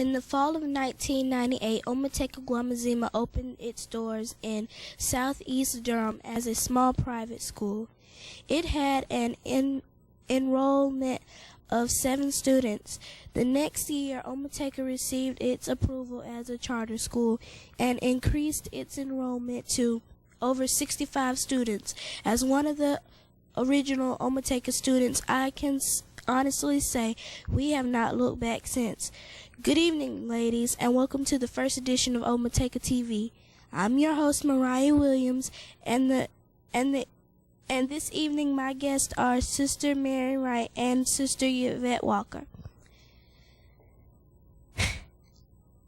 In the fall of 1998, Omateka Guamazima opened its doors in southeast Durham as a small private school. It had an enrollment of 7 students. The next year, Omateka received its approval as a charter school and increased its enrollment to over 65 students. As one of the original Omateka students, I can honestly say we have not looked back since. Good evening, ladies, and welcome to the first edition of Omateka TV. I'm your host, Moriah Williams, and this evening my guests are Sister Mary Wright and Sister Yvette Walker.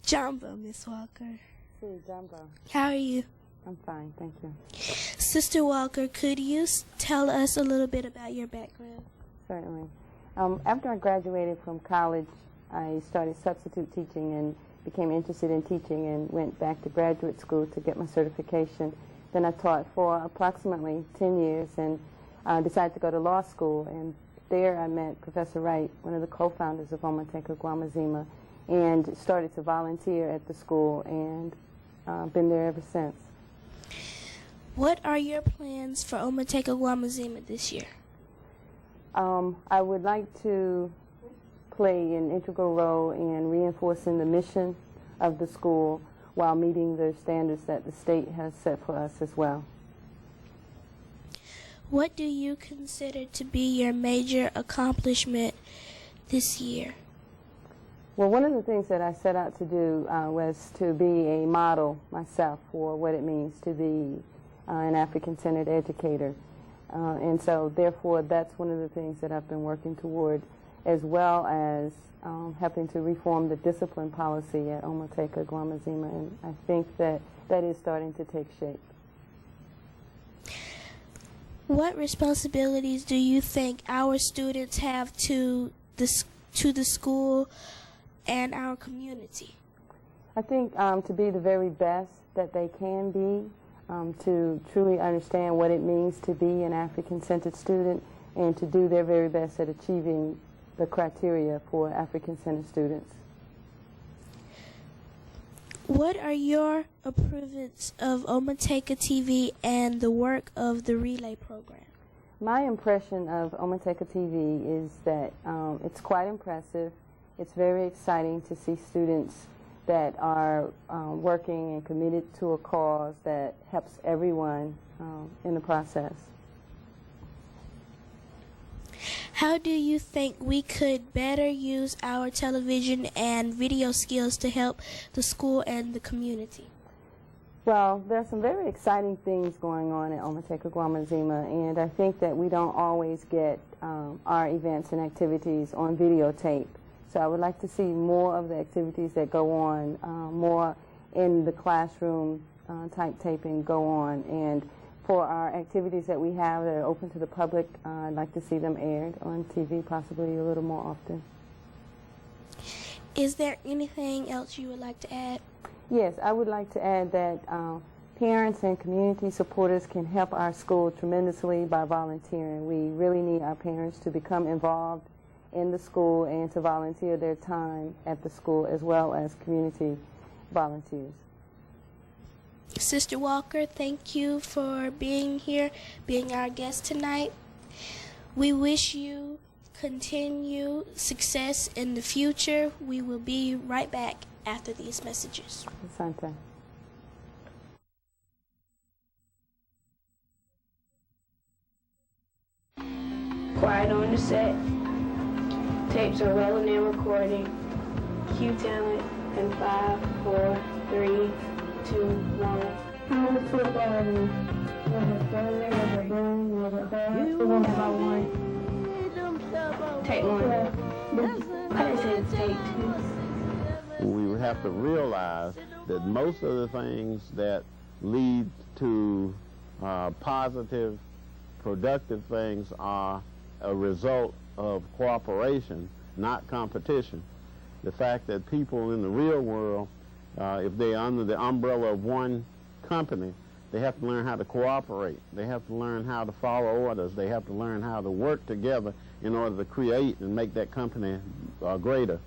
Jumbo, Miss Walker. See, Jumbo. How are you? I'm fine, thank you. Sister Walker, could you tell us a little bit about your background? Certainly. After I graduated from college, I started substitute teaching and became interested in teaching and went back to graduate school to get my certification. Then I taught for approximately 10 years and decided to go to law school. And there I met Professor Wright, one of the co-founders of Omateka Guamazima, and started to volunteer at the school and been there ever since. What are your plans for Omateka Guamazima this year? I would like to play an integral role in reinforcing the mission of the school while meeting the standards that the state has set for us as well. What do you consider to be your major accomplishment this year? Well, one of the things that I set out to do was to be a model myself for what it means to be an African-centered educator. And so, therefore, that's one of the things that I've been working toward, as well as helping to reform the discipline policy at Omateka Guamazima, and I think that that is starting to take shape. What responsibilities do you think our students have to the school and our community? I think to be the very best that they can be, to truly understand what it means to be an African-centered student, and to do their very best at achieving the criteria for African-centered students. What are your improvements of Omateka TV and the work of the Relay program? My impression of Omateka TV is that it's quite impressive. It's very exciting to see students that are working and committed to a cause that helps everyone in the process. How do you think we could better use our television and video skills to help the school and the community? Well, there are some very exciting things going on at Omateka Guamazima, and I think that we don't always get our events and activities on videotape. So I would like to see more of the activities that go on, more in the classroom type taping go on. And for our activities that we have that are open to the public, I'd like to see them aired on TV possibly a little more often. Is there anything else you would like to add? Yes, I would like to add that parents and community supporters can help our school tremendously by volunteering. We really need our parents to become involved in the school and to volunteer their time at the school, as well as community volunteers. Sister Walker, thank you for being here, being our guest tonight. We wish you continued success in the future. We will be right back after these messages. Asante. Quiet on the set. Tapes are rolling and recording. Cue talent in 5, 4, 3, 2, 1. Take 1. I just said take 2. We have to realize that most of the things that lead to positive, productive things are a result of cooperation, not competition. The fact that people in the real world, if they're under the umbrella of one company, they have to learn how to cooperate. They have to learn how to follow orders. They have to learn how to work together in order to create and make that company greater.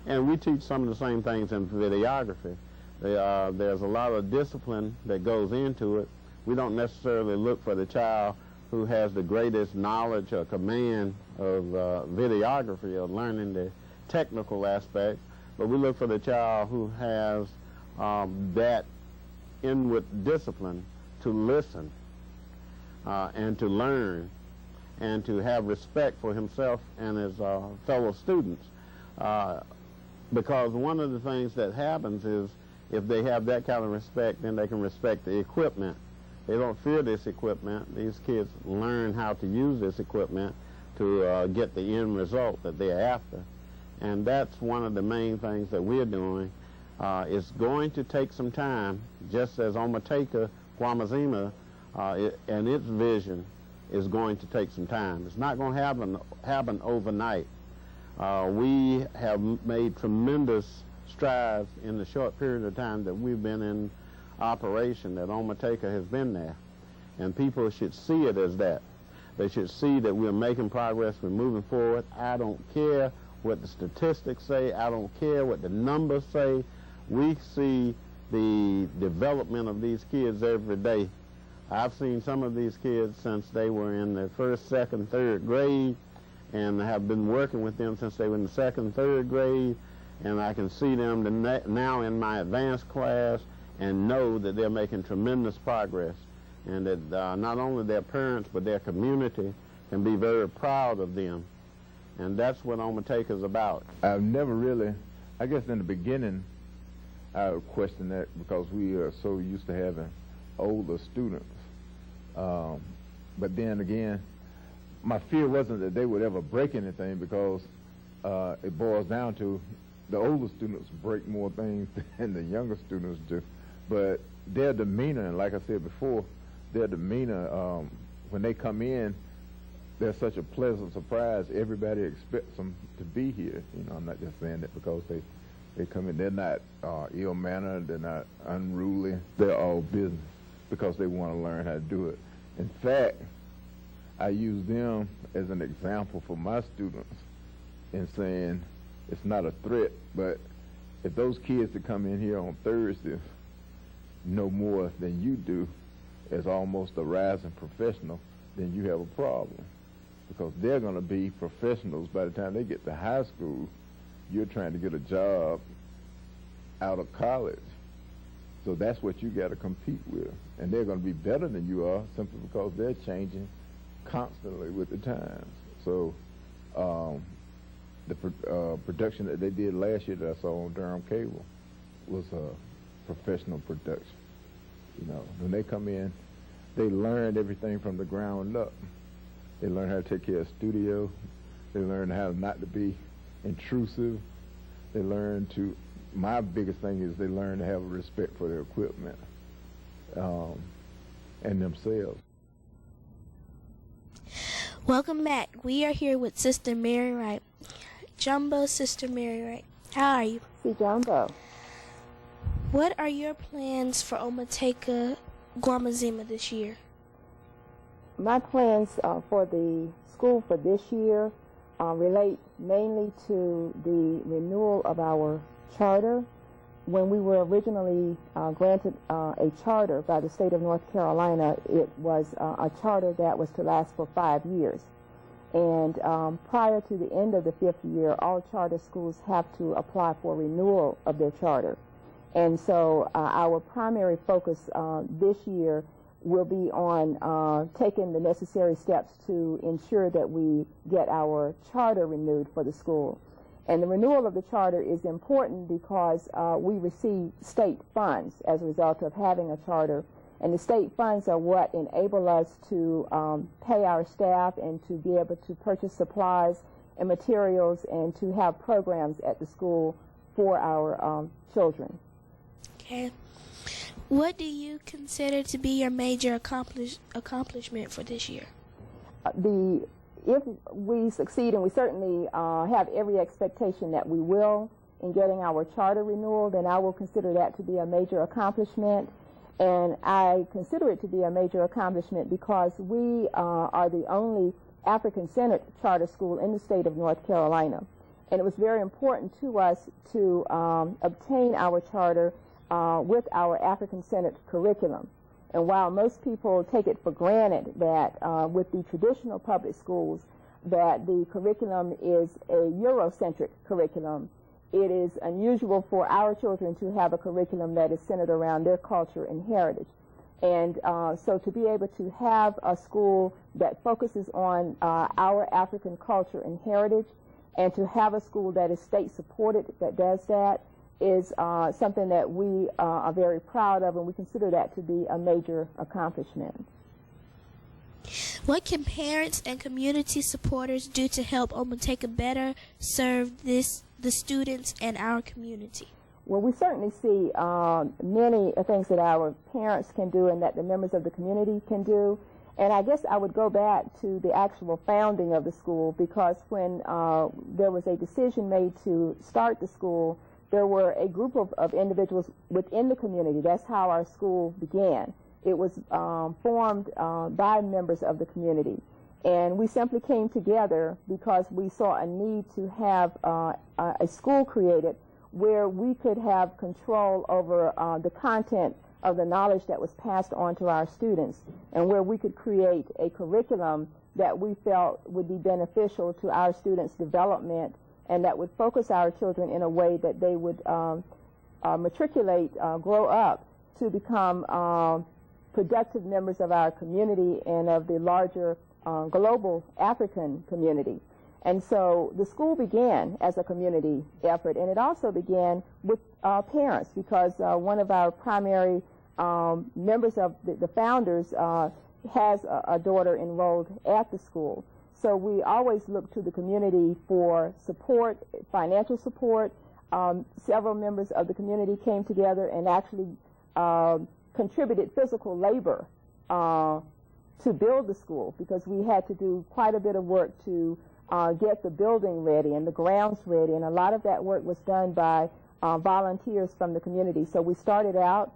And we teach some of the same things in videography. There's a lot of discipline that goes into it. We don't necessarily look for the child who has the greatest knowledge or command of videography or learning the technical aspect, but we look for the child who has that inward discipline to listen and to learn and to have respect for himself and his fellow students. Because one of the things that happens is if they have that kind of respect, then they can respect the equipment. They don't fear this equipment. These kids learn how to use this equipment to get the end result that they're after. And that's one of the main things that we're doing. It's going to take some time, just as Omateka Gwamazima and its vision is going to take some time. It's not going to happen overnight. We have made tremendous strides in the short period of time that we've been in operation, that Omateka has been there. And people should see it as that. They should see that we're making progress, we're moving forward. I don't care what the statistics say, I don't care what the numbers say. We see the development of these kids every day. I've seen some of these kids since they were in their first, second, third grade, and have been working with them since they were in the second, third grade, and I can see them now in my advanced class and know that they're making tremendous progress, and that not only their parents but their community can be very proud of them. And that's what Omateka is about. I've never really, I guess in the beginning, I would question that because we are so used to having older students. But then again, my fear wasn't that they would ever break anything, because it boils down to the older students break more things than the younger students do. But their demeanor, and like I said before, their demeanor, when they come in, they're such a pleasant surprise. Everybody expects them to be here. You know, I'm not just saying that because they come in. They're not ill-mannered. They're not unruly. They're all business because they want to learn how to do it. In fact, I use them as an example for my students in saying it's not a threat, but if those kids that come in here on Thursdays know more than you do as almost a rising professional, then you have a problem, because they're going to be professionals by the time they get to high school. You're trying to get a job out of college. So that's what you got to compete with. And they're going to be better than you are simply because they're changing constantly with the times. So the production that they did last year that I saw on Durham Cable was a professional production. You know, when they come in, they learn everything from the ground up. They learn how to take care of studio. They learn how not to be intrusive. They learn to, my biggest thing is they learn to have a respect for their equipment and themselves. Welcome back. We are here with Sister Mary Wright. Jumbo, Sister Mary Wright. How are you? See, Jumbo. What are your plans for Omateka Gwamazima this year? My plans for the school for this year relate mainly to the renewal of our charter. When we were originally granted a charter by the state of North Carolina, it was a charter that was to last for 5 years. And prior to the end of the 5th year, all charter schools have to apply for renewal of their charter. And so our primary focus this year will be on taking the necessary steps to ensure that we get our charter renewed for the school. And the renewal of the charter is important because we receive state funds as a result of having a charter. And the state funds are what enable us to pay our staff and to be able to purchase supplies and materials and to have programs at the school for our children. Okay. What do you consider to be your major accomplishment for this year? If we succeed, and we certainly have every expectation that we will in getting our charter renewal, then I will consider that to be a major accomplishment. And I consider it to be a major accomplishment because we are the only African-centered charter school in the state of North Carolina. and it was very important to us to obtain our charter with our African-centered curriculum. And while most people take it for granted that with the traditional public schools that the curriculum is a Eurocentric curriculum, it is unusual for our children to have a curriculum that is centered around their culture and heritage. And so to be able to have a school that focuses on our African culture and heritage, and to have a school that is state-supported that does that, is something that we are very proud of, and we consider that to be a major accomplishment. What can parents and community supporters do to help Omateka better serve the students and our community? Well, we certainly see many things that our parents can do and that the members of the community can do. And I guess I would go back to the actual founding of the school, because when there was a decision made to start the school, there were a group of individuals within the community. That's how our school began. It was formed by members of the community. And we simply came together because we saw a need to have a school created where we could have control over the content of the knowledge that was passed on to our students, and where we could create a curriculum that we felt would be beneficial to our students' development, and that would focus our children in a way that they would matriculate, grow up to become productive members of our community and of the larger global African community. And so the school began as a community effort, and it also began with parents, because one of our primary members of the founders has a daughter enrolled at the school. So we always look to the community for support, financial support. Several members of the community came together and actually contributed physical labor to build the school, because we had to do quite a bit of work to get the building ready and the grounds ready, and a lot of that work was done by volunteers from the community. So we started out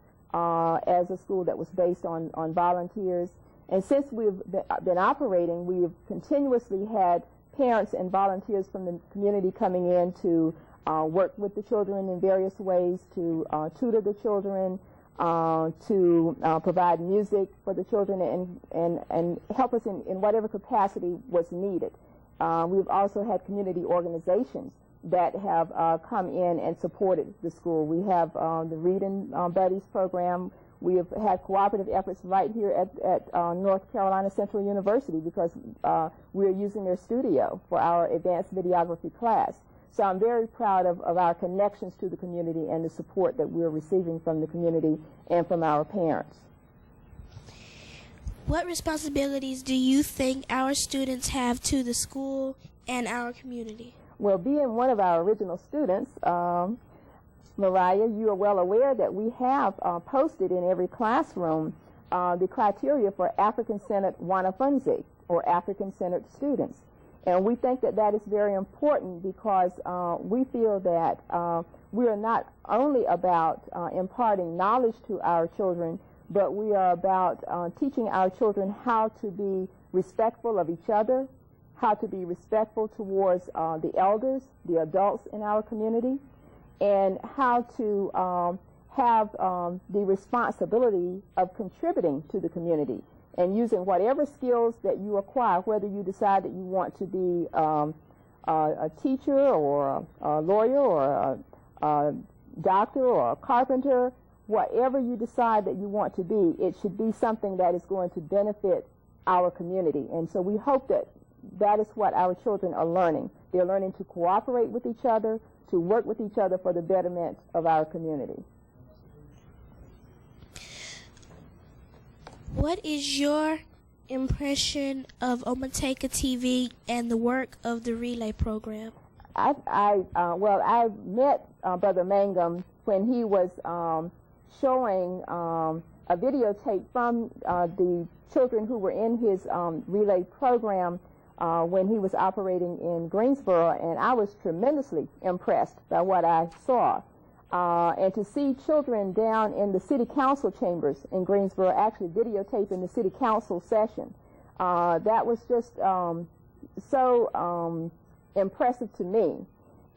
as a school that was based on volunteers, and since we've been operating, we've continuously had parents and volunteers from the community coming in to work with the children in various ways, to tutor the children, to provide music for the children, and help us in whatever capacity was needed. We've also had community organizations that have come in and supported the school. We have the Reading Buddies program. We have had cooperative efforts right here at North Carolina Central University, because we're using their studio for our advanced videography class. So I'm very proud of our connections to the community and the support that we're receiving from the community and from our parents. What responsibilities do you think our students have to the school and our community? Well, being one of our original students, Moriah, you are well aware that we have posted in every classroom the criteria for African-centered wanafunzi, or African-centered students. And we think that that is very important, because we feel that we are not only about imparting knowledge to our children, but we are about teaching our children how to be respectful of each other, how to be respectful towards the elders, the adults in our community, and how to have the responsibility of contributing to the community and using whatever skills that you acquire, whether you decide that you want to be a teacher or a lawyer or a doctor or a carpenter. Whatever you decide that you want to be, it should be something that is going to benefit our community. And so we hope that that is what our children are learning. They're learning to cooperate with each other, to work with each other for the betterment of our community. What is your impression of Omateka TV and the work of the Relay program? I met Brother Mangum when he was showing a videotape from the children who were in his Relay program when he was operating in Greensboro, and I was tremendously impressed by what I saw. And to see children down in the city council chambers in Greensboro actually videotaping the city council session, that was just so impressive to me.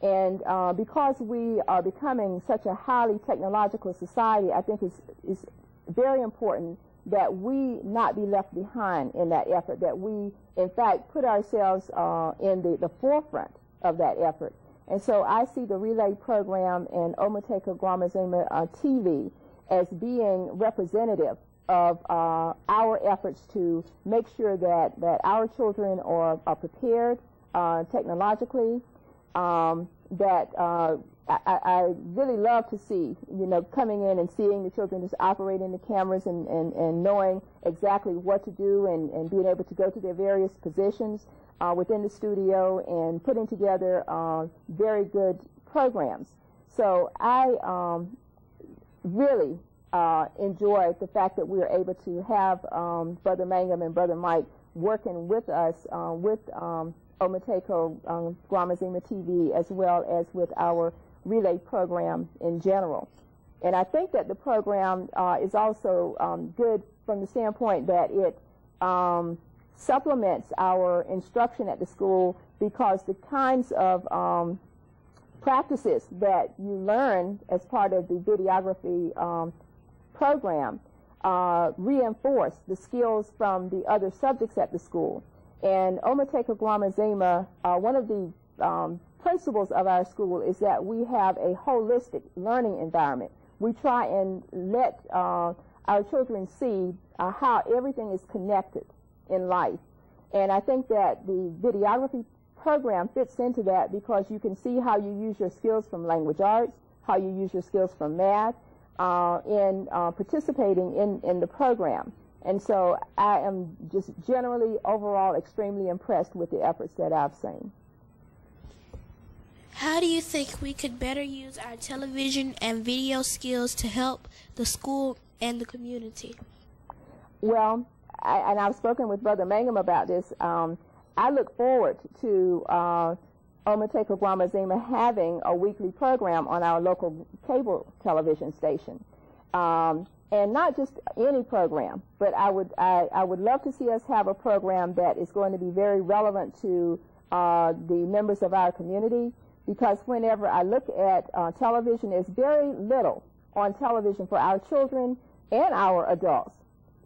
And because we are becoming such a highly technological society, I think it's very important that we not be left behind in that effort, that we, in fact, put ourselves in the forefront of that effort. And so I see the relay program and Omateka Guamazima TV as being representative of our efforts to make sure that our children are prepared technologically, that I really love to see, coming in and seeing the children just operating the cameras and knowing exactly what to do and being able to go to their various positions within the studio and putting together very good programs. So I really enjoy the fact that we are able to have Brother Mangum and Brother Mike working with us with Omateka Guamazima TV, as well as with our relay program in general. And I think that the program is also good from the standpoint that it supplements our instruction at the school, because the kinds of practices that you learn as part of the videography program reinforce the skills from the other subjects at the school. And Omateka Guamazima, one of the principles of our school is that we have a holistic learning environment. We try and let our children see how everything is connected in life. And I think that the videography program fits into that, because you can see how you use your skills from language arts, how you use your skills from math in participating in the program. And so I am just generally, overall, extremely impressed with the efforts that I've seen. How do you think we could better use our television and video skills to help the school and the community? Well, and I've spoken with Brother Mangum about this. I look forward to Omateka Guamazima having a weekly program on our local cable television station. And not just any program, but I would love to see us have a program that is going to be very relevant to the members of our community, because whenever I look at television, there's very little on television for our children and our adults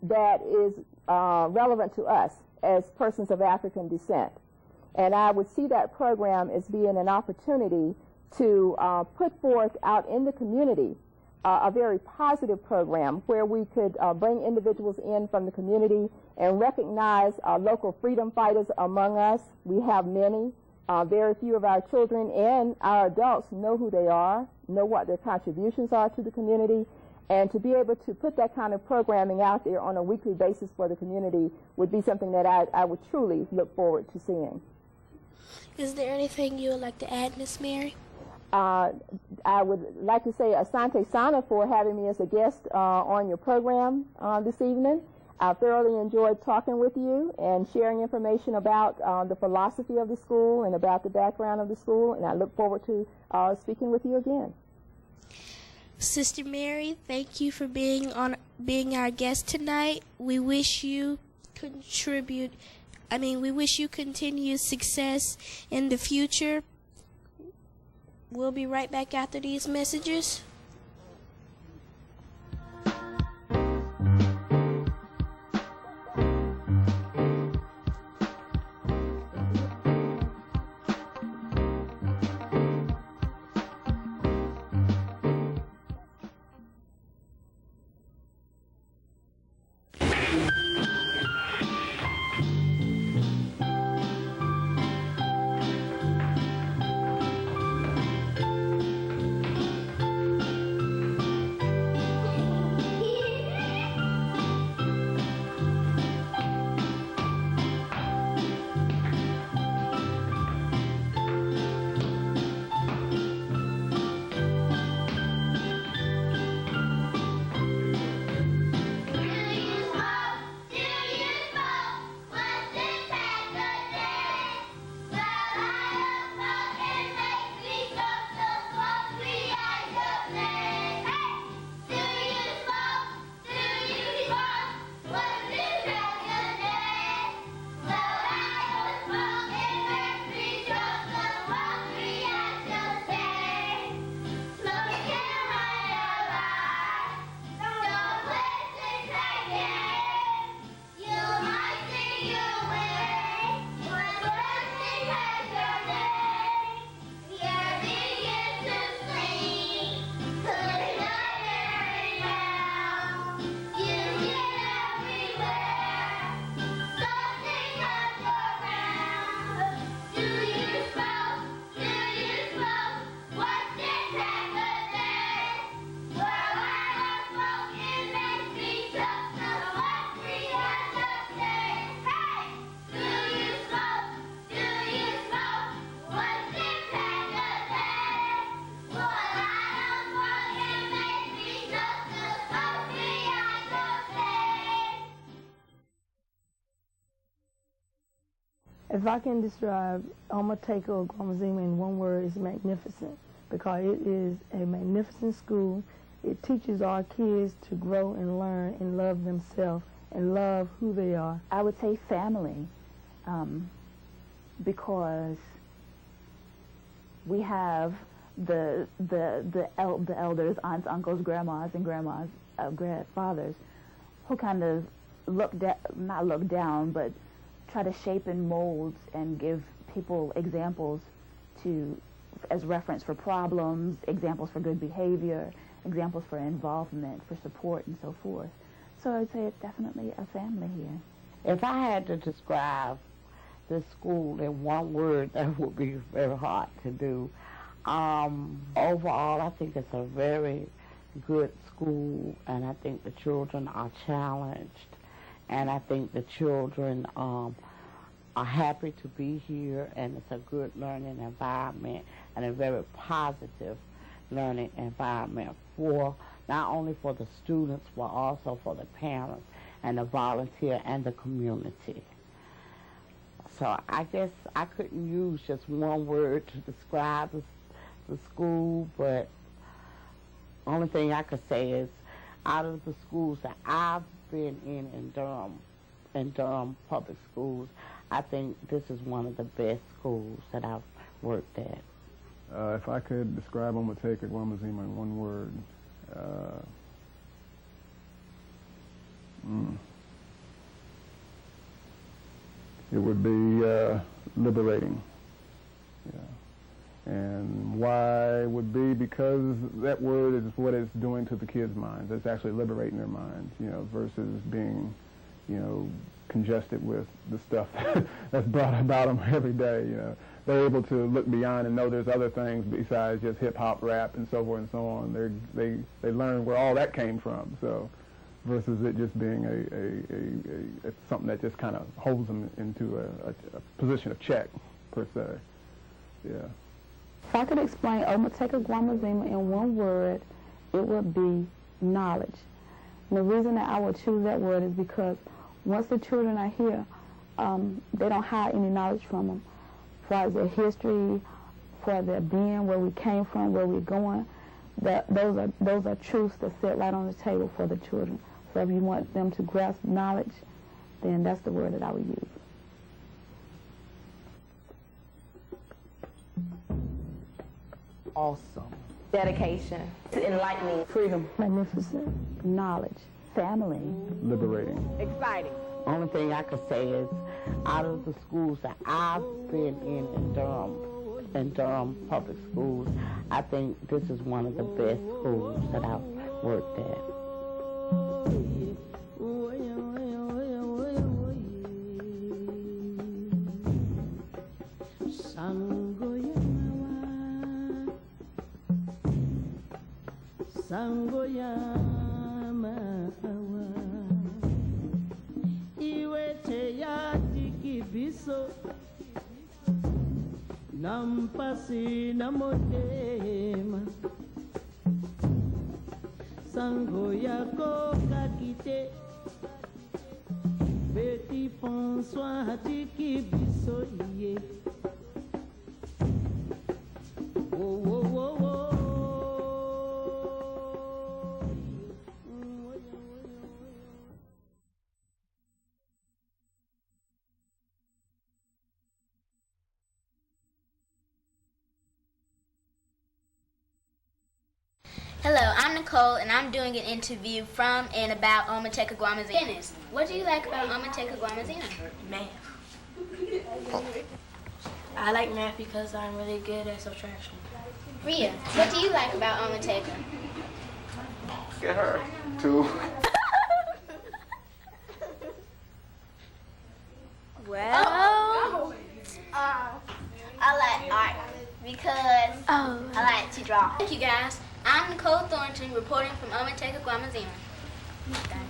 that is relevant to us as persons of African descent. And I would see that program as being an opportunity to put forth out in the community a very positive program where we could bring individuals in from the community and recognize local freedom fighters among us. We have many. Very few of our children and our adults know who they are, know what their contributions are to the community, and to be able to put that kind of programming out there on a weekly basis for the community would be something that I would truly look forward to seeing. Is there anything you would like to add, Miss Mary? I would like to say asante sana for having me as a guest on your program this evening. I thoroughly enjoyed talking with you and sharing information about the philosophy of the school and about the background of the school, and I look forward to speaking with you again. Sister Mary, thank you for being our guest tonight. We wish you we wish you continued success in the future. We'll be right back after these messages. If I can describe Nccu Guamazima in one word, it's magnificent, because it is a magnificent school. It teaches our kids to grow and learn and love themselves and love who they are. I would say family, because we have the elders, aunts, uncles, grandmas, and grandfathers, who kind of not look down, but try to shape and mold and give people examples as reference for problems, examples for good behavior, examples for involvement, for support, and so forth. So I'd say it's definitely a family here. If I had to describe the school in one word, that would be very hard to do. Overall, I think it's a very good school, and I think the children are challenged, and I think the children are happy to be here, and it's a good learning environment and a very positive learning environment for not only for the students, but also for the parents and the volunteer and the community. So I guess I couldn't use just one word to describe the school, but only thing I could say is, out of the schools that I've been in Durham public schools, I think this is one of the best schools that I've worked at. If I could describe Nccu Guamazima in one word, it would be liberating. Yeah. And why would be because that word is what it's doing to the kids' minds. It's actually liberating their minds, versus being, congested with the stuff that's brought about them every day. They're able to look beyond and know there's other things besides just hip hop, rap, and so forth and so on. They learn where all that came from. So, versus it just being a something that just kind of holds them into a position of check, per se. Yeah. If I could explain Nccu Guamazima in one word, it would be knowledge. And the reason that I would choose that word is because once the children are here, they don't hide any knowledge from them, as far as their history, for their being, where we came from, where we're going. Those are truths that sit right on the table for the children. So if you want them to grasp knowledge, then that's the word that I would use. Awesome. Dedication to enlightening. Freedom. Magnificent. Knowledge. Family. Liberating. Exciting. Only thing I could say is, out of the schools that I've been in Durham public schools, I think this is one of the best schools that I've worked at. Nampasi namotema sango yako kakite beti François hatiki biso ye wo wo wo wo. Hello, I'm Nicole, and I'm doing an interview from and about Nccu Guamazima. Dennis, what do you like about Nccu Guamazima? Math. I like math because I'm really good at subtraction. Rhea, what do you like about Nccu? Get her. 2. Well, I like art because I like to draw. Thank you, guys. I'm Nicole Thornton, reporting from Nccu Guamazima.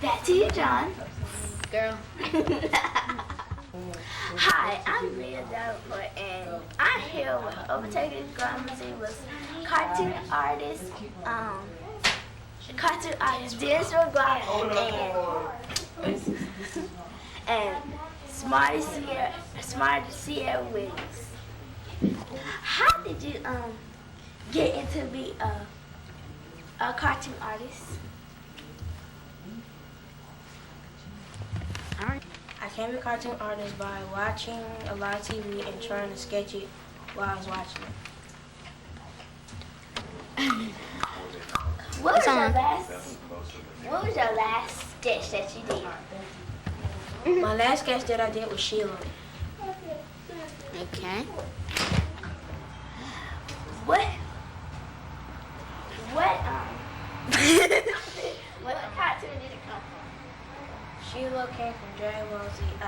Back to you, John. Girl. Hi, I'm Rhea Davenport, and I'm here with Nccu Guamazima's cartoon artist, Dennis Rogoff, and Smarter Sierra Williams. How did you get into be a cartoon artist? I became a cartoon artist by watching a lot of TV and trying to sketch it while I was watching it. What was your last sketch that you did? My last sketch that I did was Sheila. Okay. What cartoon did it come from? Sheila came from Dragon Ball Z. I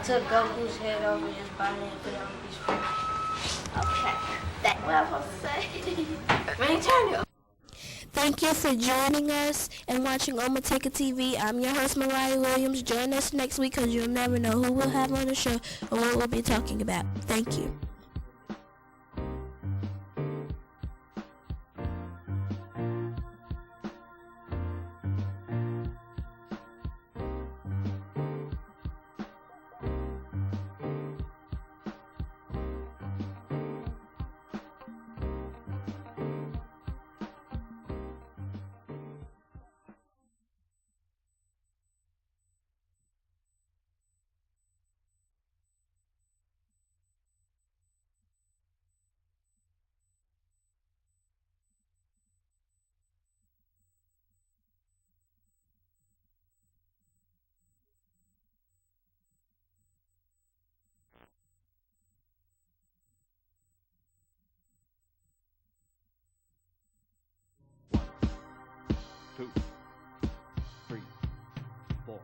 took Goku's head over his body and put it on a piece of paper. Okay. That's what I'm supposed to say. Man, turn it. Thank you for joining us and watching Omateka TV. I'm your host, Moriah Williams. Join us next week because you'll never know who we'll have on the show or what we'll be talking about. Thank you. Two, three, four.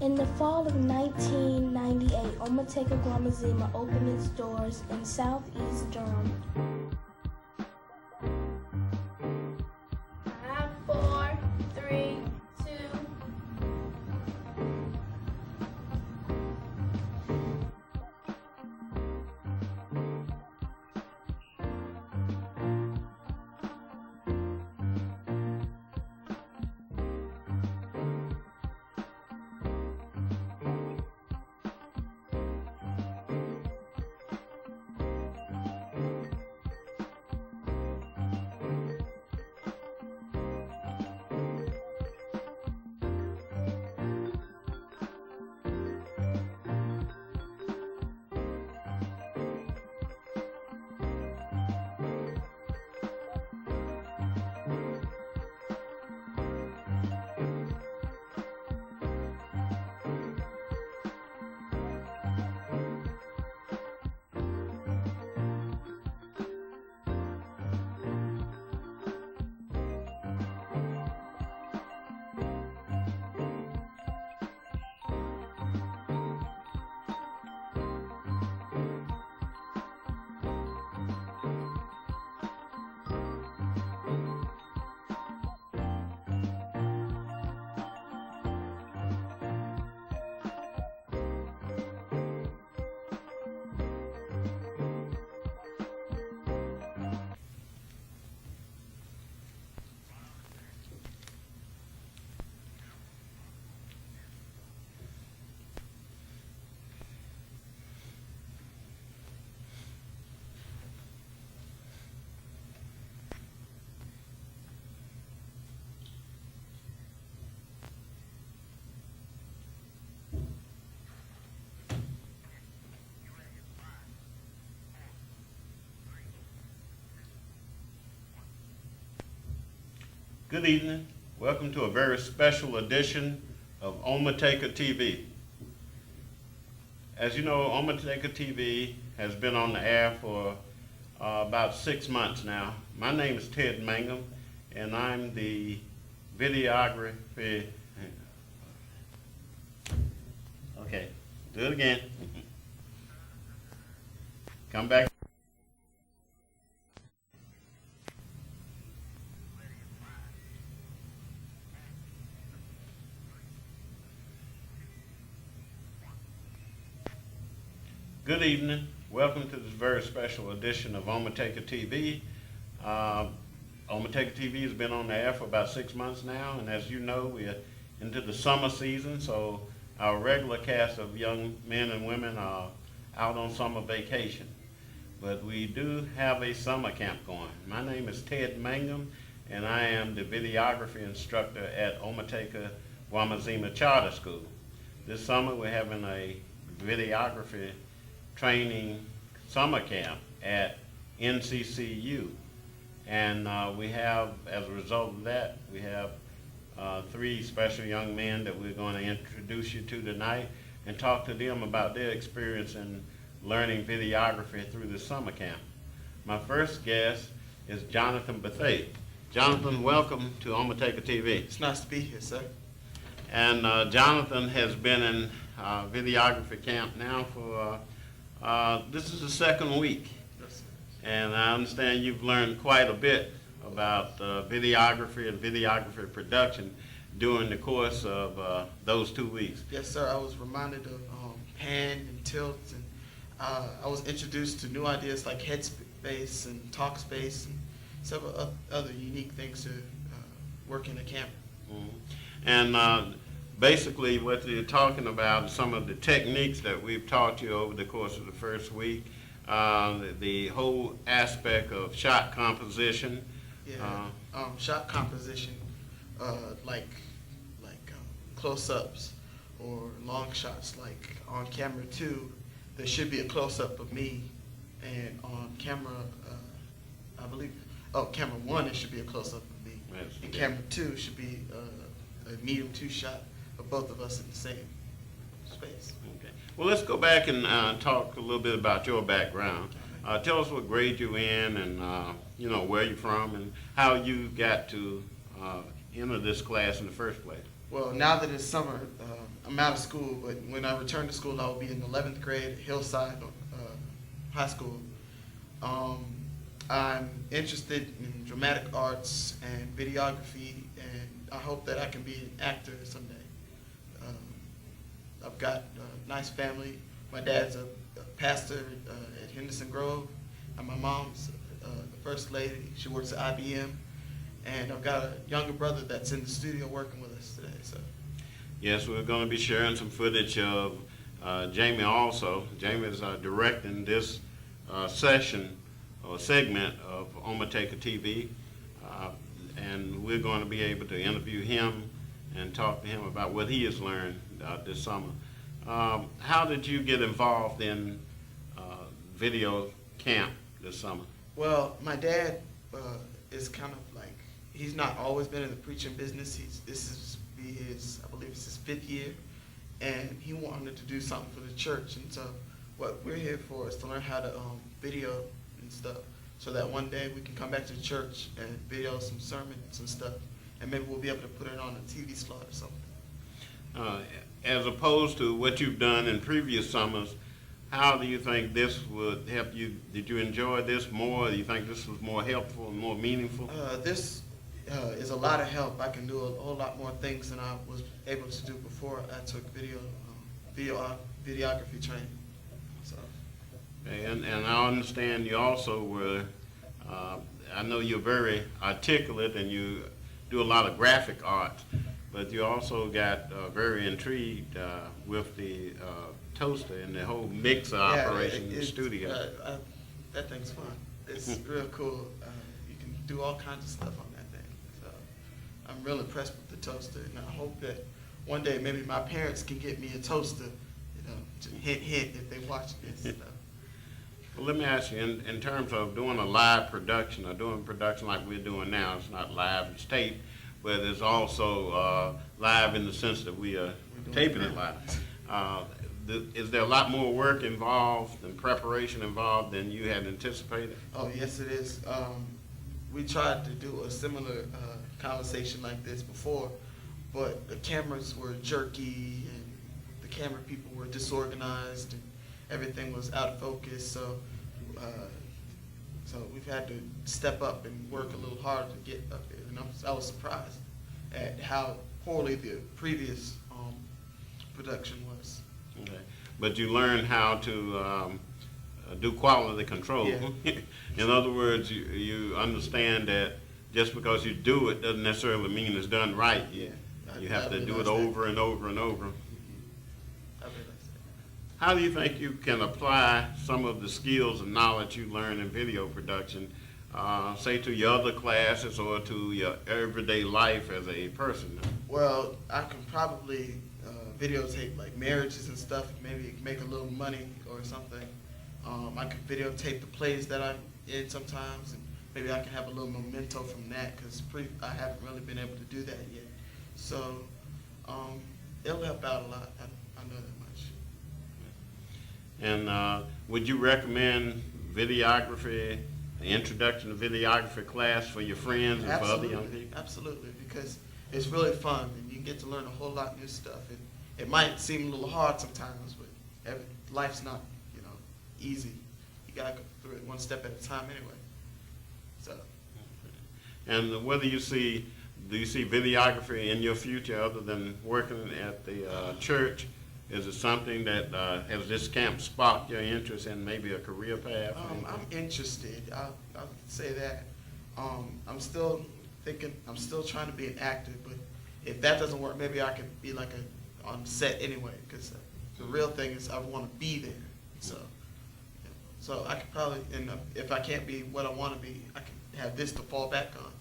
In the fall of 1998, Omateka Guamazima opened its doors in southeast Durham. 5, 4, 3, 2. Good evening. Welcome to a very special edition of Omateka TV. As you know, Omateka TV has been on the air for about 6 months now. My name is Ted Mangum, and I'm the videography. Okay, do it again. Come back. Good evening. Welcome to this very special edition of Nccu TV. Nccu TV has been on the air for about 6 months now, and as you know, we're into the summer season, so our regular cast of young men and women are out on summer vacation. But we do have a summer camp going. My name is Ted Mangum, and I am the videography instructor at Nccu Guamazima Charter School. This summer we're having a videography training summer camp at Nccu. And we have, as a result of that, we have 3 special young men that we're going to introduce you to tonight and talk to them about their experience in learning videography through the summer camp. My first guest is Jonathan Bethea. Jonathan, welcome to Nccu TV. It's nice to be here, sir. And Jonathan has been in videography camp now for, this is the 2nd week. Yes, and I understand you've learned quite a bit about videography and videography production during the course of those 2 weeks. Yes, sir. I was reminded of pan and tilt, and I was introduced to new ideas like headspace and talk space and several other unique things to work in a camera. Mm-hmm. And basically what you're talking about is some of the techniques that we've taught you over the course of the first week, the whole aspect of shot composition. Yeah, shot composition, like close-ups or long shots. Like on camera 2, there should be a close-up of me, and on camera, I believe, camera 1, it should be a close-up of me, and camera 2 should be a medium 2 shot of both of us in the same space. Okay. Well, let's go back and talk a little bit about your background. Tell us what grade you're in, and you know, where you're from, and how you got to enter this class in the first place. Well, now that it's summer, I'm out of school, but when I return to school, I will be in 11th grade at Hillside High School. I'm interested in dramatic arts and videography, and I hope that I can be an actor someday. I've got a nice family. My dad's a pastor at Henderson Grove, and my mom's the first lady. She works at IBM, and I've got a younger brother that's in the studio working with us today. So, yes, we're going to be sharing some footage of Jamie also. Jamie is directing this session or segment of Nccu TV, and we're going to be able to interview him and talk to him about what he has learned this summer. How did you get involved in video camp this summer? Well, my dad is kind of like, he's not always been in the preaching business. This is I believe it's his 5th year, and he wanted to do something for the church. And so what we're here for is to learn how to video and stuff, so that one day we can come back to the church and video some sermons and stuff, and maybe we'll be able to put it on a TV slot or something. As opposed to what you've done in previous summers, how do you think this would help you? Did you enjoy this more? Do you think this was more helpful and more meaningful? This is a lot of help. I can do a whole lot more things than I was able to do before I took videography training. So. And I understand you also were, I know you're very articulate and you do a lot of graphic art, but you also got very intrigued with the toaster and the whole mixer operation in the studio. That thing's fun. It's real cool. You can do all kinds of stuff on that thing. So I'm real impressed with the toaster, and I hope that one day maybe my parents can get me a toaster, you know, to hint if they watch this. Well, let me ask you, in terms of doing a live production or doing production like we're doing now, it's not live, it's taped, but it's also live in the sense that we are taping it live. Is there a lot more work involved and preparation involved than you had anticipated? Oh, yes, it is. We tried to do a similar conversation like this before, but the cameras were jerky and the camera people were disorganized and everything was out of focus. So, so we've had to step up and work a little harder to get up there. And I was surprised at how poorly the previous production was. Okay. But you learned how to do quality control. Yeah. In other words, you understand that just because you do it doesn't necessarily mean it's done right. Yeah. You have to do it realize that. over and over and over. I realize that. How do you think you can apply some of the skills and knowledge you learn in video production, say to your other classes or to your everyday life as a person? Well, I can probably videotape like marriages and stuff, maybe make a little money or something. I could videotape the plays that I'm in sometimes, and maybe I can have a little memento from that, because I haven't really been able to do that yet. So it'll help out a lot. I know that much. And would you recommend videography, an introduction to videography class for your friends and for other young people? Absolutely, because it's really fun, and you get to learn a whole lot of new stuff. It might seem a little hard sometimes, but life's not, easy. You gotta go through it one step at a time anyway. So. And do you see videography in your future other than working at the church? Is it something that has this camp sparked your interest in maybe a career path? I'm interested. I'll say that. I'm still trying to be an actor, but if that doesn't work, maybe I could be like on set anyway, because the real thing is I want to be there. So I could probably, if I can't be what I want to be, I can have this to fall back on.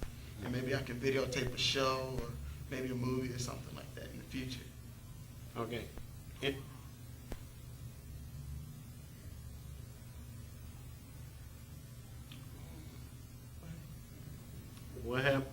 And maybe I can videotape a show or maybe a movie or something like that in the future. Okay. What happened?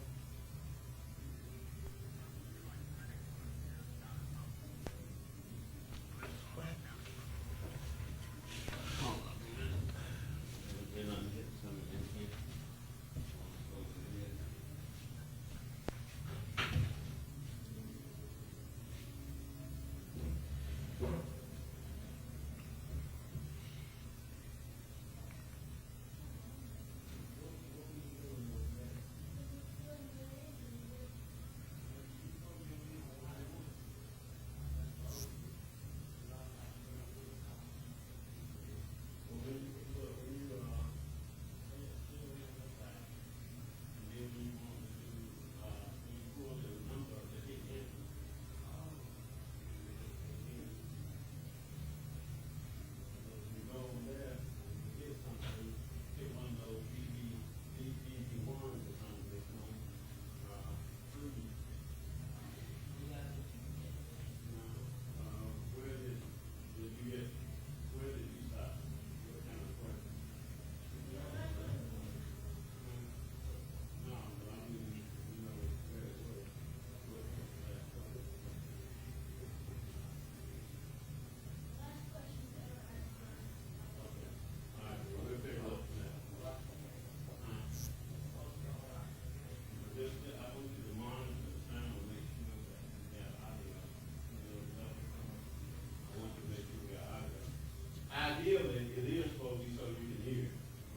Ideally, it is supposed to be so you can hear,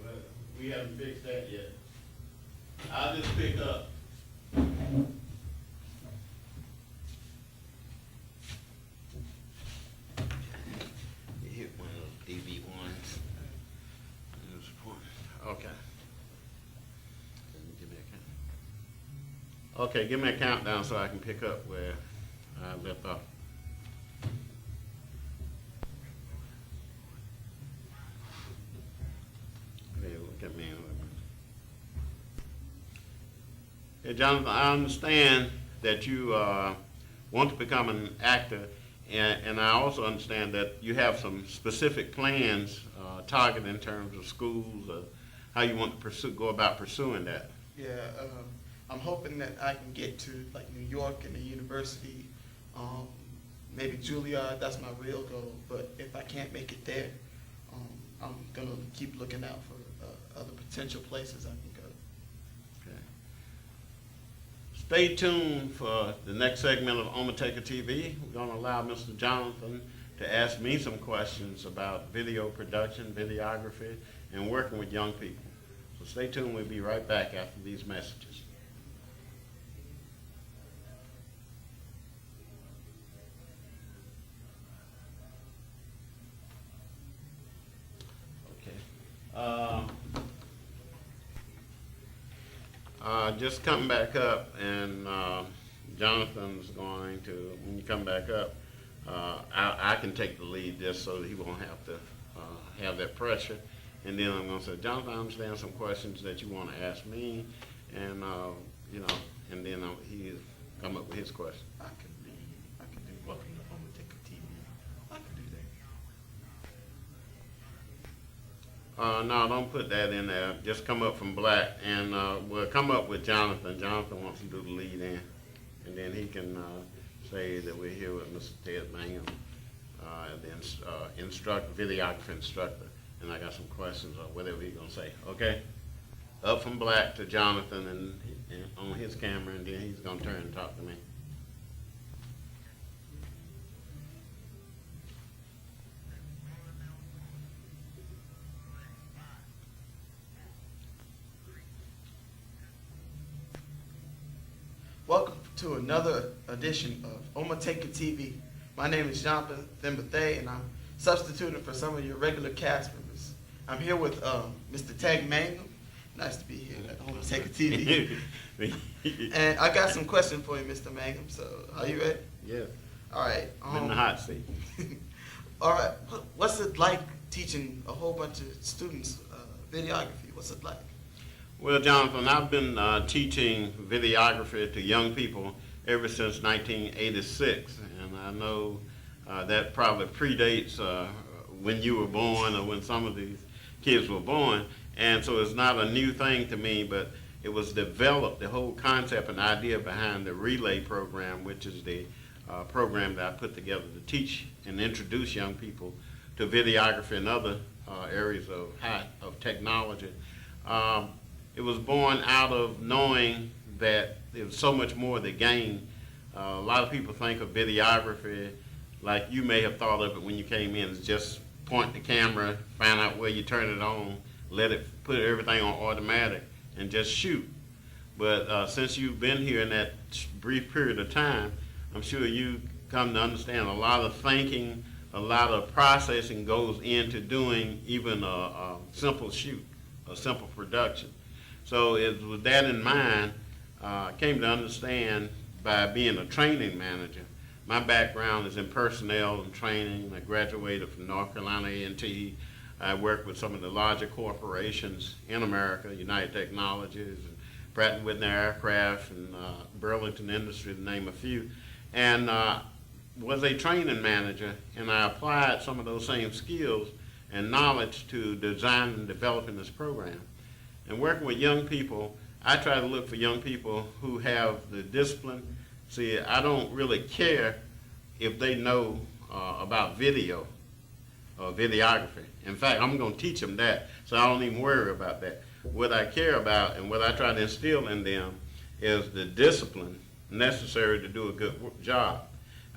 but we haven't fixed that yet. I'll just pick up. You hit one of those DV1s. Okay. Give me a count. Okay, give me a countdown so I can pick up where I left off. Hey, Jonathan, I understand that you want to become an actor, and I also understand that you have some specific plans targeted in terms of schools, how you want to go about pursuing that. Yeah, I'm hoping that I can get to like New York and the university, maybe Juilliard. That's my real goal. But if I can't make it there, I'm gonna keep looking out for other potential places I can go. Okay. Stay tuned for the next segment of Omateka TV. We're going to allow Mr. Jonathan to ask me some questions about video production, videography, and working with young people. So stay tuned. We'll be right back after these messages. Okay. Just come back up, and Jonathan's going to, when you come back up, I can take the lead just so that he won't have to have that pressure. And then I'm going to say, Jonathan, I understand some questions that you want to ask me, and you know, and then he come up with his question. I can do welcome to Nccu TV. I can do that. No, don't put that in there. Just come up from black, and we'll come up with Jonathan. Jonathan wants to do the lead in, and then he can say that we're here with Mr. Ted Mangum, the videographer instructor, and I got some questions or whatever he's gonna say. Okay, up from black to Jonathan, and on his camera, and then he's gonna turn and talk to me. Welcome to another edition of Nccu TV. My name is Jonathan Jamie Bethea, and I'm substituting for some of your regular cast members. I'm here with Mr. Ted Mangum. Nice to be here at Nccu TV. And I got some questions for you, Mr. Mangum. So, are you ready? Yes. All right. I'm in the hot seat. All right. What's it like teaching a whole bunch of students videography? What's it like? Well, Jonathan, I've been teaching videography to young people ever since 1986, and I know that probably predates when you were born or when some of these kids were born, and so it's not a new thing to me, but it was developed, the whole concept and idea behind the Relay program, which is the program that I put together to teach and introduce young people to videography and other areas of technology. It was born out of knowing that there was so much more to gain. A lot of people think of videography like you may have thought of it when you came in, as just point the camera, find out where you turn it on, let it put everything on automatic, and just shoot. But since you've been here in that brief period of time, I'm sure you come to understand a lot of thinking, a lot of processing goes into doing even a simple shoot, a simple production. So it, with that in mind, I came to understand by being a training manager. My background is in personnel and training. I graduated from North Carolina A&T. I worked with some of the larger corporations in America, United Technologies, and Pratt & Whitney Aircraft, and Burlington Industries, to name a few, and was a training manager, and I applied some of those same skills and knowledge to design and developing this program. And working with young people, I try to look for young people who have the discipline. See, I don't really care if they know about video or videography. In fact, I'm going to teach them that, so I don't even worry about that. What I care about and what I try to instill in them is the discipline necessary to do a good job.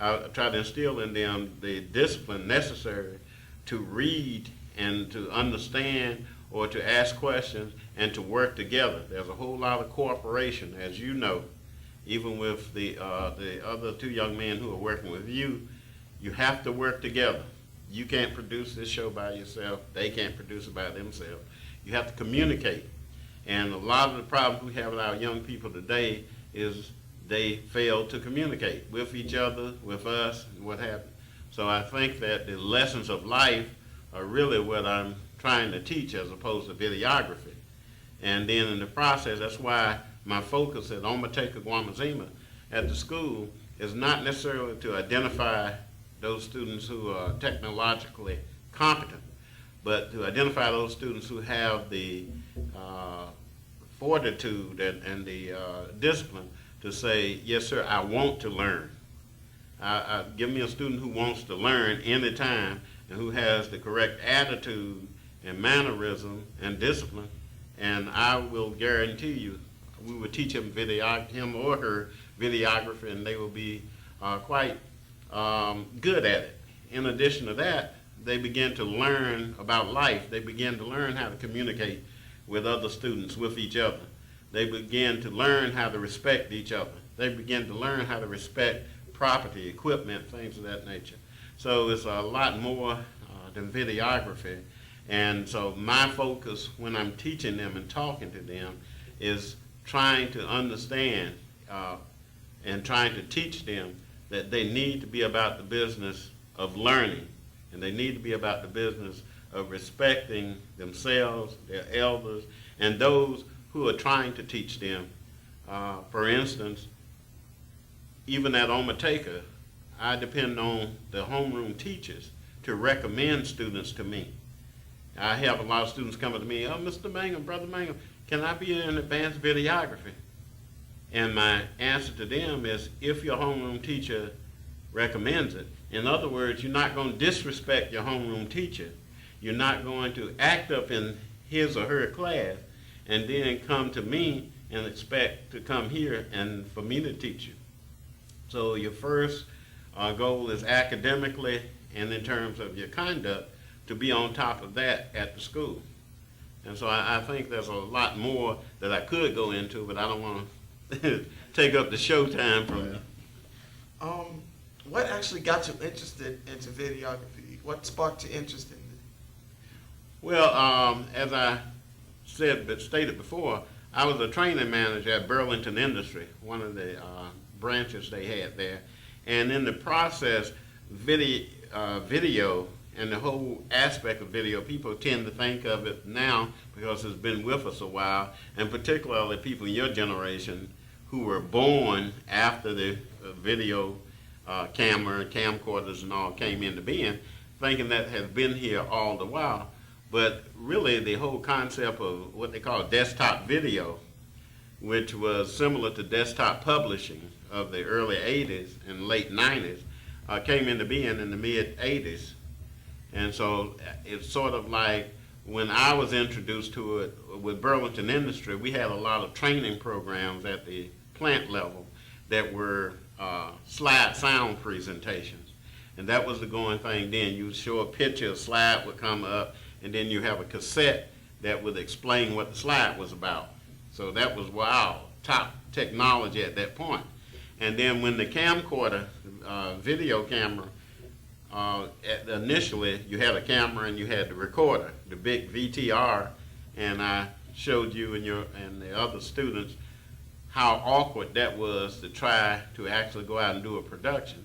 I try to instill in them the discipline necessary to read and to understand or to ask questions and to work together. There's a whole lot of cooperation, as you know, even with the other two young men who are working with you. You have to work together. You can't produce this show by yourself. They can't produce it by themselves. You have to communicate. And a lot of the problems we have with our young people today is they fail to communicate with each other, with us, and what have you. So I think that the lessons of life are really what I'm trying to teach as opposed to videography. And then in the process, that's why my focus at Nccu at the school is not necessarily to identify those students who are technologically competent, but to identify those students who have the fortitude and the discipline to say, yes, sir, I want to learn. Give me a student who wants to learn anytime and who has the correct attitude and mannerism and discipline, and I will guarantee you we will teach him or her videography, and they will be quite good at it. In addition to that, they begin to learn about life. They begin to learn how to communicate with other students, with each other. They begin to learn how to respect each other. They begin to learn how to respect property, equipment, things of that nature. So it's a lot more than videography. And so my focus when I'm teaching them and talking to them is trying to understand and trying to teach them that they need to be about the business of learning, and they need to be about the business of respecting themselves, their elders, and those who are trying to teach them. For instance, even at Omateka, I depend on the homeroom teachers to recommend students to me. I have a lot of students coming to me, oh, Mr. Mangum, Brother Mangum, can I be in advanced videography? And my answer to them is, if your homeroom teacher recommends it. In other words, you're not going to disrespect your homeroom teacher. You're not going to act up in his or her class and then come to me and expect to come here and for me to teach you. So your first goal is academically and in terms of your conduct to be on top of that at the school. And so I think there's a lot more that I could go into, but I don't want to take up the show time from you. What actually got you interested into videography? What sparked your interest in it? Well, as I stated before, I was a training manager at Burlington Industry, one of the branches they had there. And in the process, video and the whole aspect of video, people tend to think of it now because it's been with us a while, and particularly people in your generation who were born after the video camera, camcorders and all came into being, thinking that has been here all the while. But really the whole concept of what they call desktop video, which was similar to desktop publishing of the early 80s and late 90s, came into being in the mid 80s. And so it's sort of like when I was introduced to it with Burlington Industry, we had a lot of training programs at the plant level that were slide sound presentations. And that was the going thing then. You would show a picture, a slide would come up, and then you have a cassette that would explain what the slide was about. So that was, wow, top technology at that point. And then when the camcorder, video camera, initially you had a camera and you had the recorder, the big VTR, and I showed you and the other students how awkward that was to try to actually go out and do a production.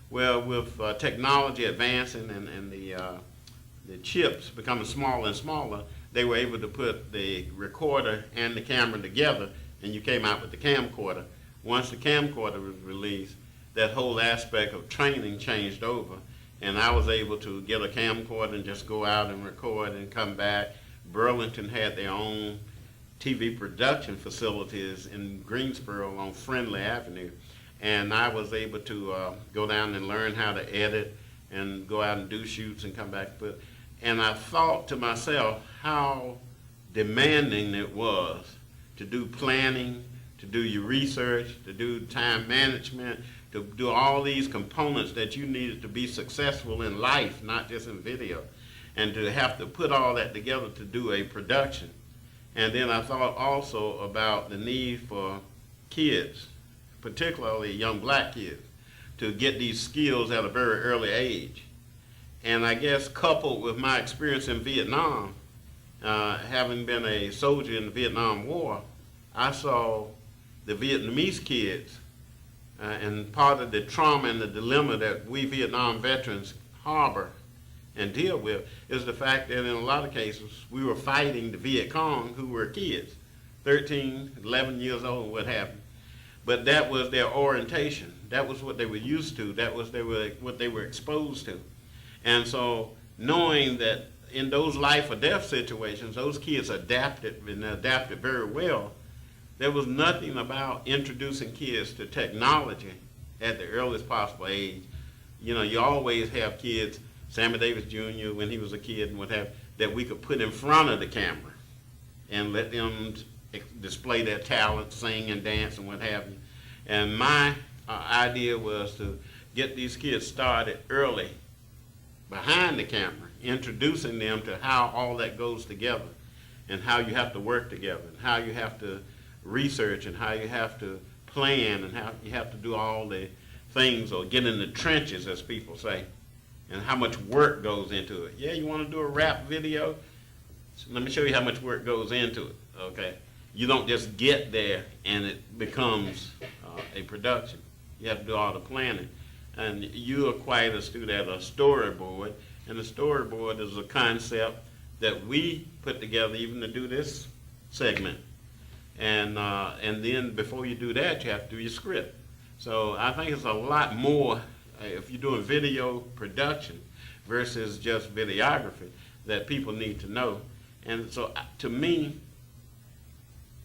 Well, with technology advancing and the chips becoming smaller and smaller, they were able to put the recorder and the camera together, and you came out with the camcorder. Once the camcorder was released, that whole aspect of training changed over, and I was able to get a camcorder and just go out and record and come back. Burlington had their own TV production facilities in Greensboro on Friendly Avenue, and I was able to go down and learn how to edit and go out and do shoots and come back. And I thought to myself how demanding it was to do planning, to do your research, to do time management, to do all these components that you needed to be successful in life, not just in video, and to have to put all that together to do a production. And then I thought also about the need for kids, particularly young black kids, to get these skills at a very early age. And I guess coupled with my experience in Vietnam, having been a soldier in the Vietnam War, I saw the Vietnamese kids, and part of the trauma and the dilemma that we Vietnam veterans harbor and deal with is the fact that in a lot of cases we were fighting the Viet Cong who were kids, 13, 11 years old, what have you. But that was their orientation. That was what they were used to. That was what they were exposed to. And so knowing that in those life or death situations, those kids adapted and adapted very well, there was nothing about introducing kids to technology at the earliest possible age. You know, you always have kids, Sammy Davis Jr., when he was a kid and what have, that we could put in front of the camera and let them display their talent, sing and dance and what have you. And my idea was to get these kids started early behind the camera, introducing them to how all that goes together and how you have to work together and how you have to research and how you have to plan and how you have to do all the things or get in the trenches, as people say, and how much work goes into it. Yeah, you want to do a rap video? So let me show you how much work goes into it, okay? you don't just get there and it becomes a production. You have to do all the planning. And you are quite astute at a storyboard, and the storyboard is a concept that we put together even to do this segment. And then before you do that, you have to do your script. So I think it's a lot more if you're doing video production versus just videography that people need to know. And so to me,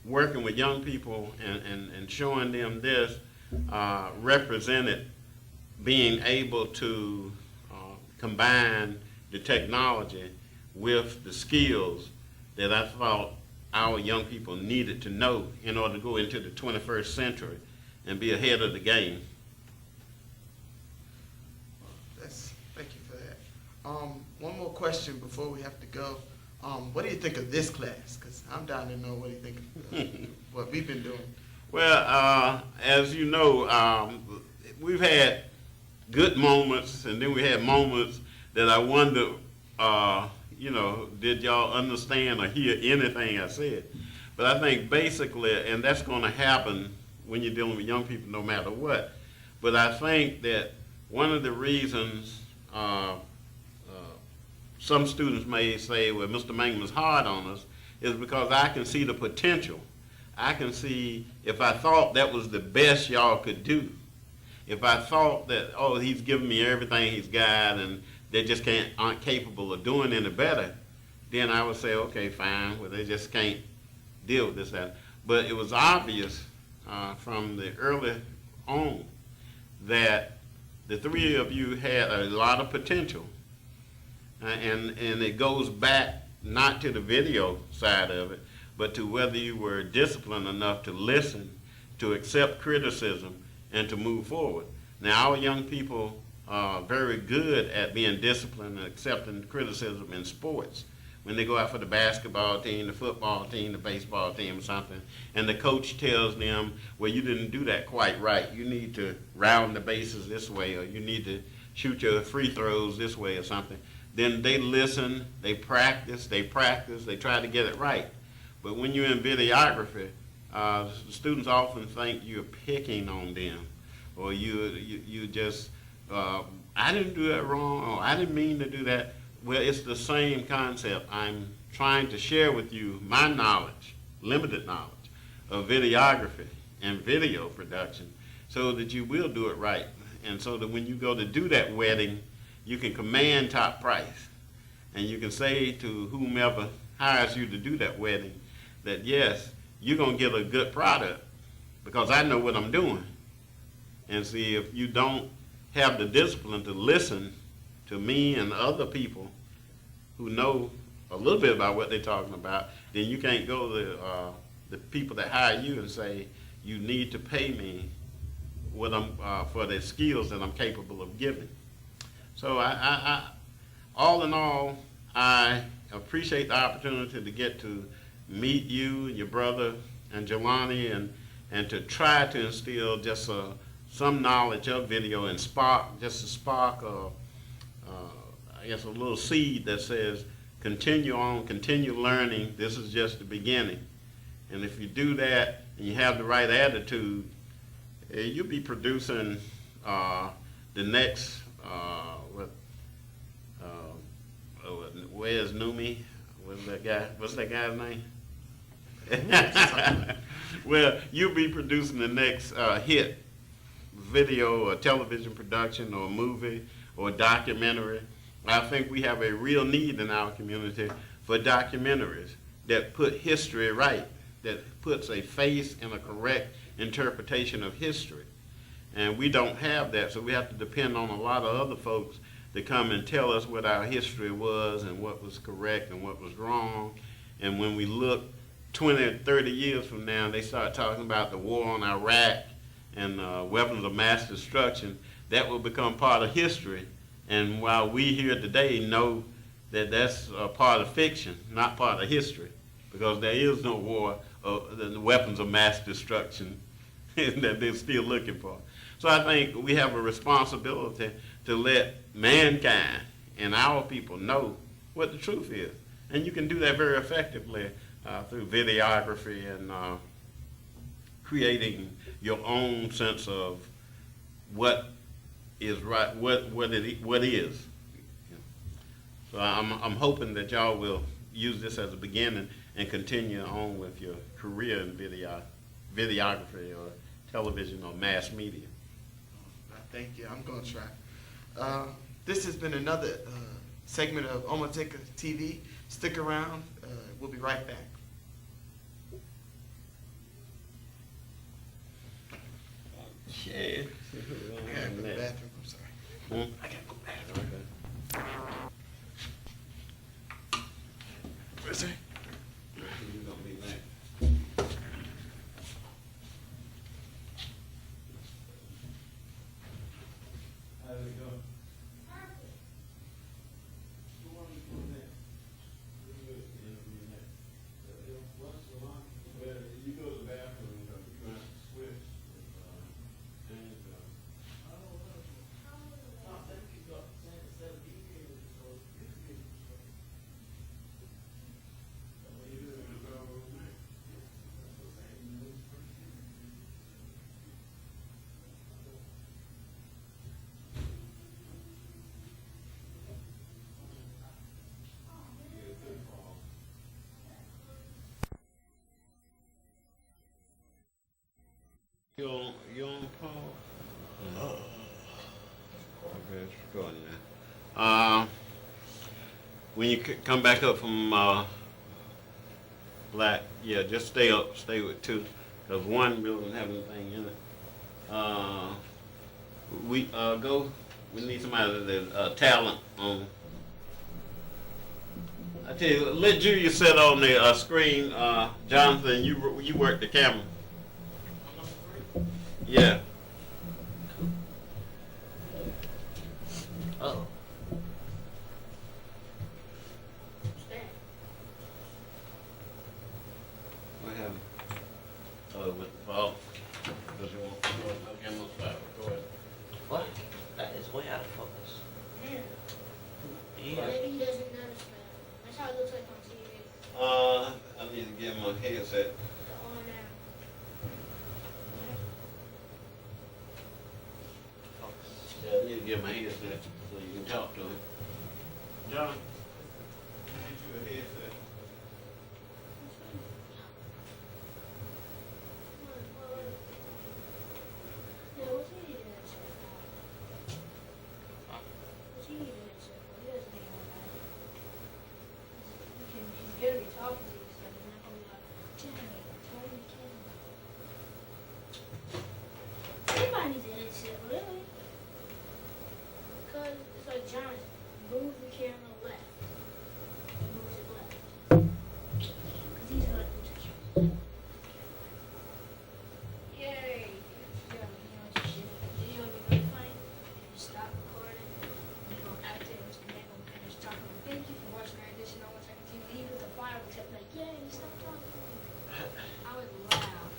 working with young people and showing them this represented being able to combine the technology with the skills that I thought our young people needed to know in order to go into the 21st century and be ahead of the game. Thank you for that. One more question before we have to go. What do you think of this class? Because I'm dying to know what you think of what we've been doing. Well, as you know, we've had good moments, and then we had moments that I wonder, you know, did y'all understand or hear anything I said? But I think basically, and that's going to happen when you're dealing with young people no matter what, but I think that one of the reasons some students may say, well, Mr. Mangum is hard on us, is because I can see the potential. I can see if I thought that was the best y'all could do, if I thought that, oh, he's giving me everything he's got and they just aren't capable of doing any better, then I would say, okay, fine, well, they just can't deal with this, that. But it was obvious from the early on that the three of you had a lot of potential. And it goes back not to the video side of it, but to whether you were disciplined enough to listen, to accept criticism, and to move forward. Now, our young people are very good at being disciplined and accepting criticism in sports. When they go out for the basketball team, the football team, the baseball team or something, and the coach tells them, well, you didn't do that quite right. You need to round the bases this way, or you need to shoot your free throws this way or something. Then they listen, they practice, they try to get it right. But when you're in videography, students often think you're picking on them, or you just, I didn't do that wrong, or I didn't mean to do that. Well, it's the same concept. I'm trying to share with you my knowledge, limited knowledge, of videography and video production so that you will do it right. And so that when you go to do that wedding, you can command top price. And you can say to whomever hires you to do that wedding that, yes, you're going to get a good product because I know what I'm doing. And see, if you don't have the discipline to listen to me and other people who know a little bit about what they're talking about, then you can't go to the people that hire you and say, you need to pay me what I'm for the skills that I'm capable of giving. So I all in all, I appreciate the opportunity to get to meet you and your brother and Jelani and to try to instill just some knowledge of video and just a spark of, I guess, a little seed that says, continue on, continue learning. This is just the beginning. And if you do that and you have the right attitude, you'll be producing the next, where's Numi? What's that guy's name? Well, you'll be producing the next hit video or television production or movie or documentary. I think we have a real need in our community for documentaries that put history right, that puts a face and a correct interpretation of history. And we don't have that, so we have to depend on a lot of other folks to come and tell us what our history was and what was correct and what was wrong. And when we look 20 or 30 years from now, they start talking about the war on Iraq and weapons of mass destruction, that will become part of history. And while we here today know that that's a part of fiction, not part of history, because there is no war of the weapons of mass destruction that they're still looking for. So I think we have a responsibility to let mankind and our people know what the truth is. And you can do that very effectively through videography and creating your own sense of what is right, what is. So I'm hoping that y'all will use this as a beginning and continue on with your career in videography or television or mass media. Thank you. I'm going to try. This has been another segment of Omateka TV. Stick around. We'll be right back. Okay. I gotta go to the bathroom. I'm sorry. I gotta go to the bathroom. What's that? You're gonna be back. How did it go? You go to the bathroom, you have to switch. You on Paul? Okay, go on now. When you come back up from black, yeah, just stay with two, because one really doesn't have anything in it. We need somebody that's talent on. I tell you, let Julia sit on the screen. Jonathan, you work the camera. Yeah. Oh. What happened? Oh, with the fault. Because you want to go ahead. Okay, I'm going to stop. Go ahead. What? That is way out of focus. Yeah. Yeah. Maybe he doesn't notice that. That's how it looks like on TV. I need to get my headset. On now. Yeah, I need to get my headset so you can talk to him. John, get you a headset. Yeah, what's he eating that shit for? What's he eating that shit for? He doesn't eat all that. He's gonna be talking to you, so he's not gonna be like, Jenny, tell me Somebody needs to edit shit, really. Because it's like John moves the camera left. He moves it left. Because he's gonna do this. Yay! You know what shit. Video would be really funny. If you stop recording, you go out there and then go finish talking. Thank you for watching our edition on One Second TV. He was a fire except like, yay, stop talking. I was loud.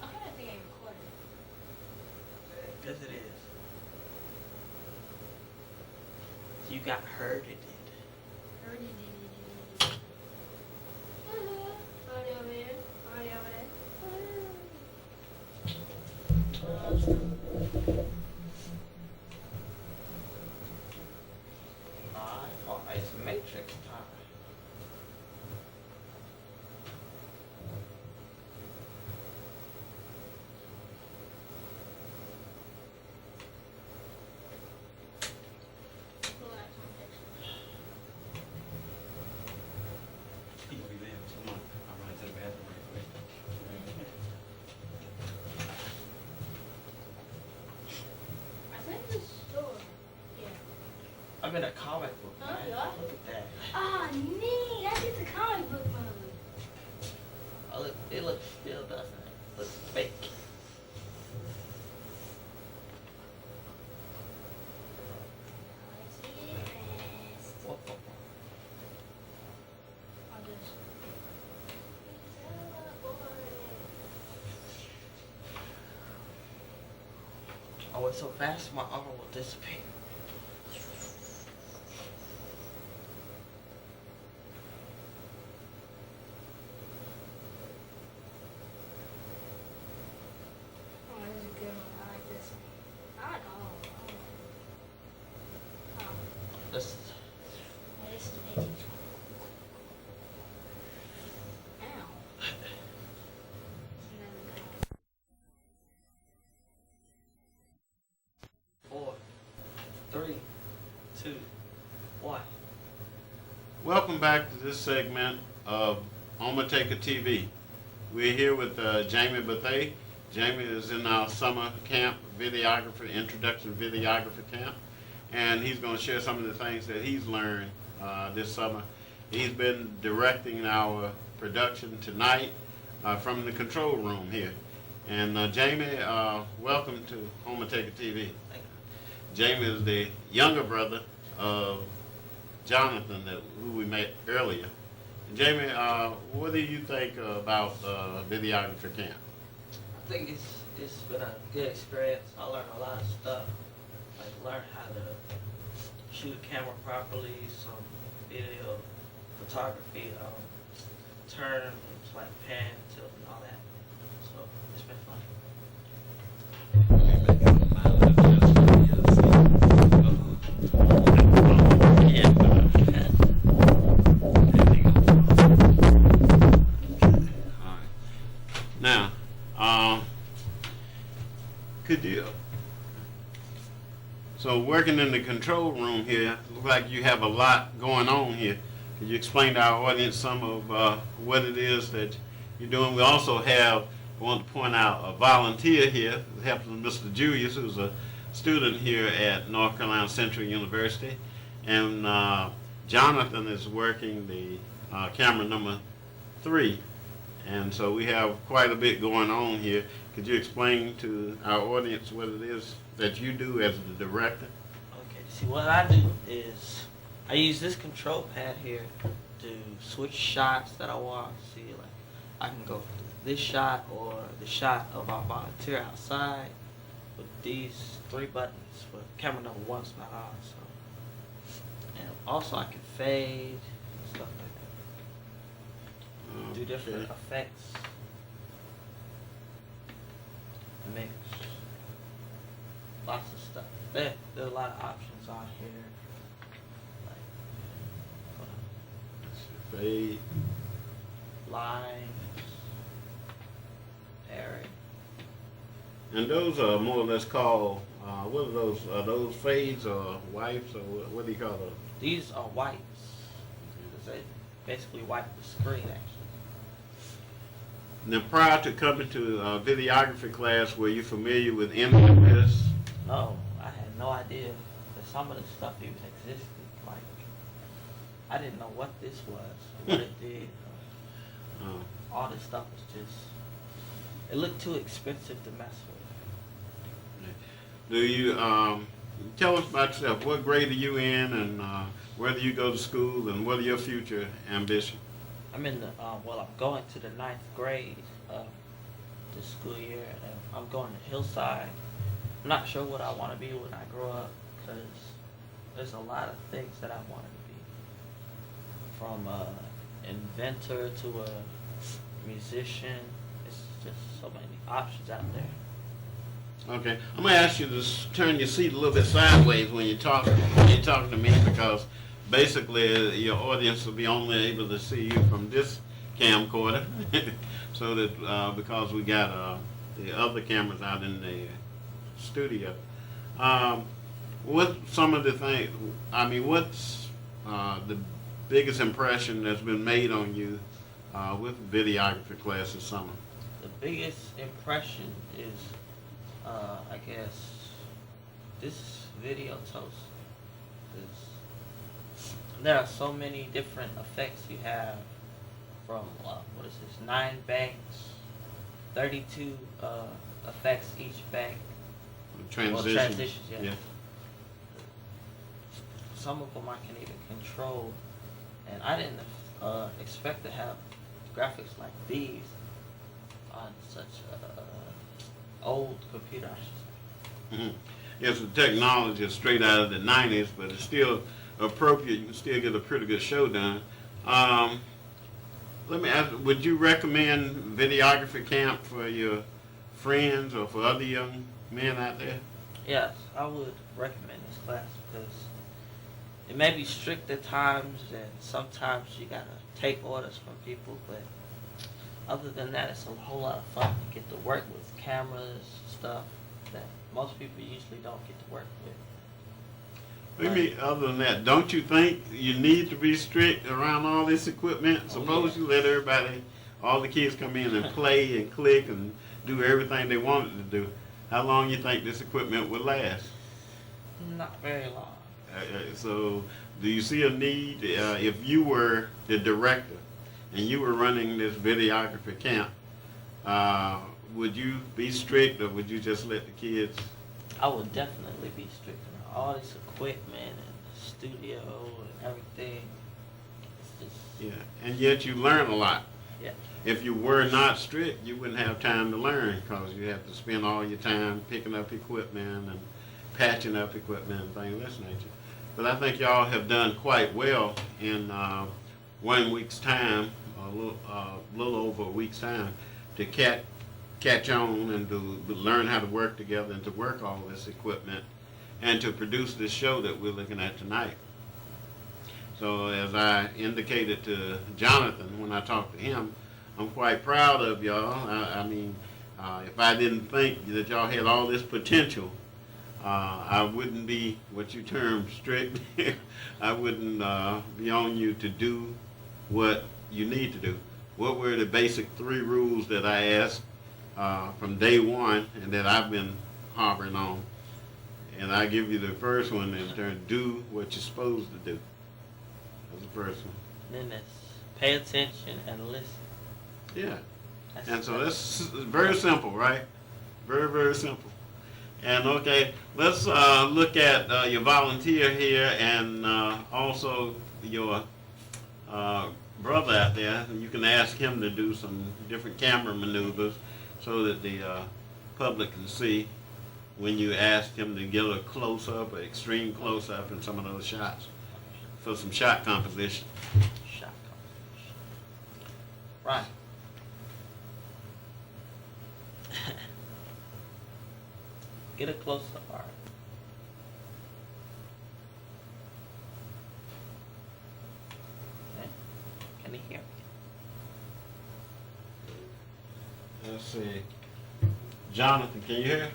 I kind of think I recorded. Yes, it is. You got heard, it did. Heard it did. Party over here. Party over there. Oh, it's Matrix time. I got a comic book. Huh? Man. You are? Look at that. Ah, neat. That's just a comic book movie. Oh, look, it looks still, doesn't it? Looks fake. Whoa, whoa, whoa. I went so fast, my armor will dissipate. This This is vintage. Ow. 4, 3, 2, 1. Welcome back to this segment of Nccu TV. We're here with Jamie Bethea. Jamie is in our summer camp videographer, introduction videographer camp, and he's going to share some of the things that he's learned this summer. He's been directing our production tonight from the control room here. And Jamie, welcome to Nccu TV. Jamie is the younger brother of Jonathan, who we met earlier. And Jamie, what do you think about videographer camp? I think it's been a good experience. I learned a lot of stuff. Like learned how to shoot a camera properly, some video photography, turn, like pan, tilt, and all that. So it's been fun. Now, could you, so working in the control room here, looks like you have a lot going on here. Could you explain to our audience some of what it is that you're doing? We also have, I want to point out, a volunteer here, helping Mr. Julius, who's a student here at North Carolina Central University. And Jonathan is working the camera number 3. And so we have quite a bit going on here. Could you explain to our audience what it is that you do as the director? Okay, see what I do is I use this control pad here to switch shots that I want to see. Like I can go for this shot or the shot of our volunteer outside with these 3 buttons, but camera number 1's not on. So, and also I can fade and stuff like that. Do different effects, mix, lots of stuff. There are a lot of options on here. Like Fade, lines, pairing. and those are more or less called, what are those? Are those fades or wipes, or what do you call those? These are wipes. They basically wipe the screen actually. Now, prior to coming to videography class, were you familiar with any of this? No, I had no idea that some of the stuff even existed. Like, I didn't know what this was, what it did. All this stuff was just, it looked too expensive to mess with. Do you, tell us about yourself. What grade are you in, and where do you go to school, and what are your future ambitions? I'm in the, well, I'm going to the 9th grade this school year, and I'm going to Hillside. I'm not sure what I want to be when I grow up, because there's a lot of things that I want to be. From inventor to a musician, it's just so many options out there. Okay, I'm gonna ask you to turn your seat a little bit sideways when you're talking to me, because basically your audience will be only able to see you from this camcorder, so that because we got the other cameras out in the studio. What some of the things? I mean, what's the biggest impression that's been made on you with videography class this summer? The biggest impression is, I guess, this video toast. There are so many different effects you have from, what is this, 9 banks, 32 effects each bank. Transitions. Well, transitions, yeah. Yeah. Some of them I can even control, and I didn't expect to have graphics like these on such a old computer, I should say. Mm-hmm. Yes, the technology is straight out of the 90s, but it's still appropriate. You can still get a pretty good show done. Let me ask, would you recommend videography camp for your friends or for other young men out there? Yes, I would recommend this class because it may be strict at times, and sometimes you gotta take orders from people, but other than that, it's a whole lot of fun. You get to work with cameras, stuff that most people usually don't get to work with. What do you mean, other than that, don't you think you need to be strict around all this equipment? Suppose you let everybody, all the kids come in and play and click and do everything they wanted to do. How long you think this equipment would last? Not very long. So, do you see a need, if you were the director and you were running this videography camp, would you be strict, or would you just let the kids? I would definitely be strict on all this equipment and the studio and everything. It's just, Yeah, and yet you learn a lot. yeah. If you were not strict, you wouldn't have time to learn, because you have to spend all your time picking up equipment and patching up equipment and things of this nature. But I think y'all have done quite well in 1 week's time, a little over a week's time, to catch on and to learn how to work together and to work all this equipment and to produce this show that we're looking at tonight. So as I indicated to Jonathan when I talked to him, I'm quite proud of y'all. I mean, if I didn't think that y'all had all this potential, I wouldn't be what you term strict. I wouldn't be on you to do what you need to do. What were the basic 3 rules that I asked from day one and that I've been harboring on? And I give you the first one in turn: do what you're supposed to do. That's the first one. Then it's pay attention and listen. Yeah. And so that's very simple, right? Very, very simple. And okay, let's look at your volunteer here, and also your brother out there. You can ask him to do some different camera maneuvers so that the public can see when you ask him to get a close-up, or extreme close-up in some of those shots, for some shot composition. Shot composition. Right. Get a close-up, all right. Okay. Can he hear me? Let's see. Jonathan, can you hear?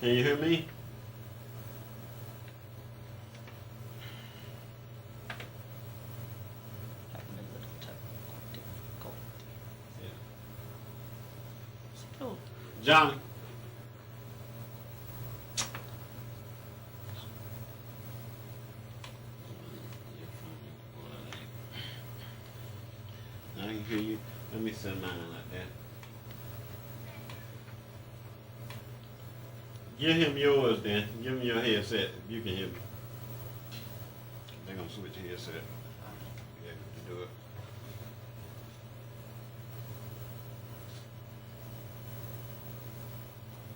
Can you hear me? Having a little technical difficulty. Still. John. I can hear you. Let me set mine like that. Give him yours then. Give him your headset if you can hear me. They're gonna switch headset. Yeah, to do it.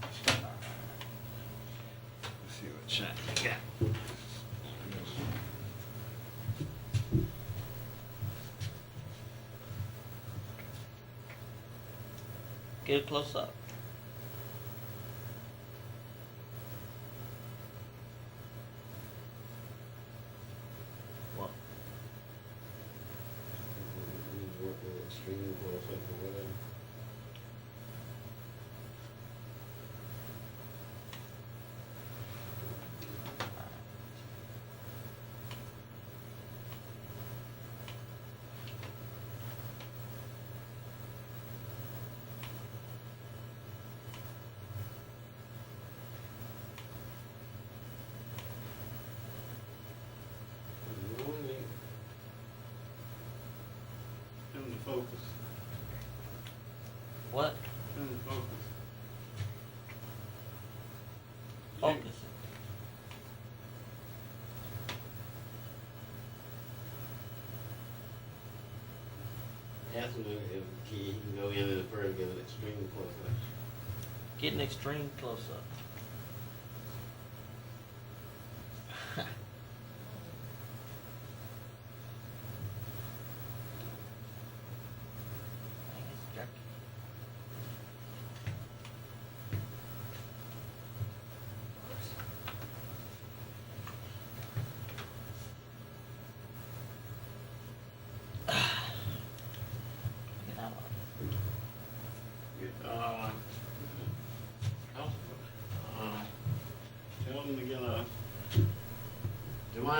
Let's see what shot you got. Get a close-up. Focus. What? Focus. Focus. That's when if he can go in and first get an extreme close-up. Get an extreme close-up.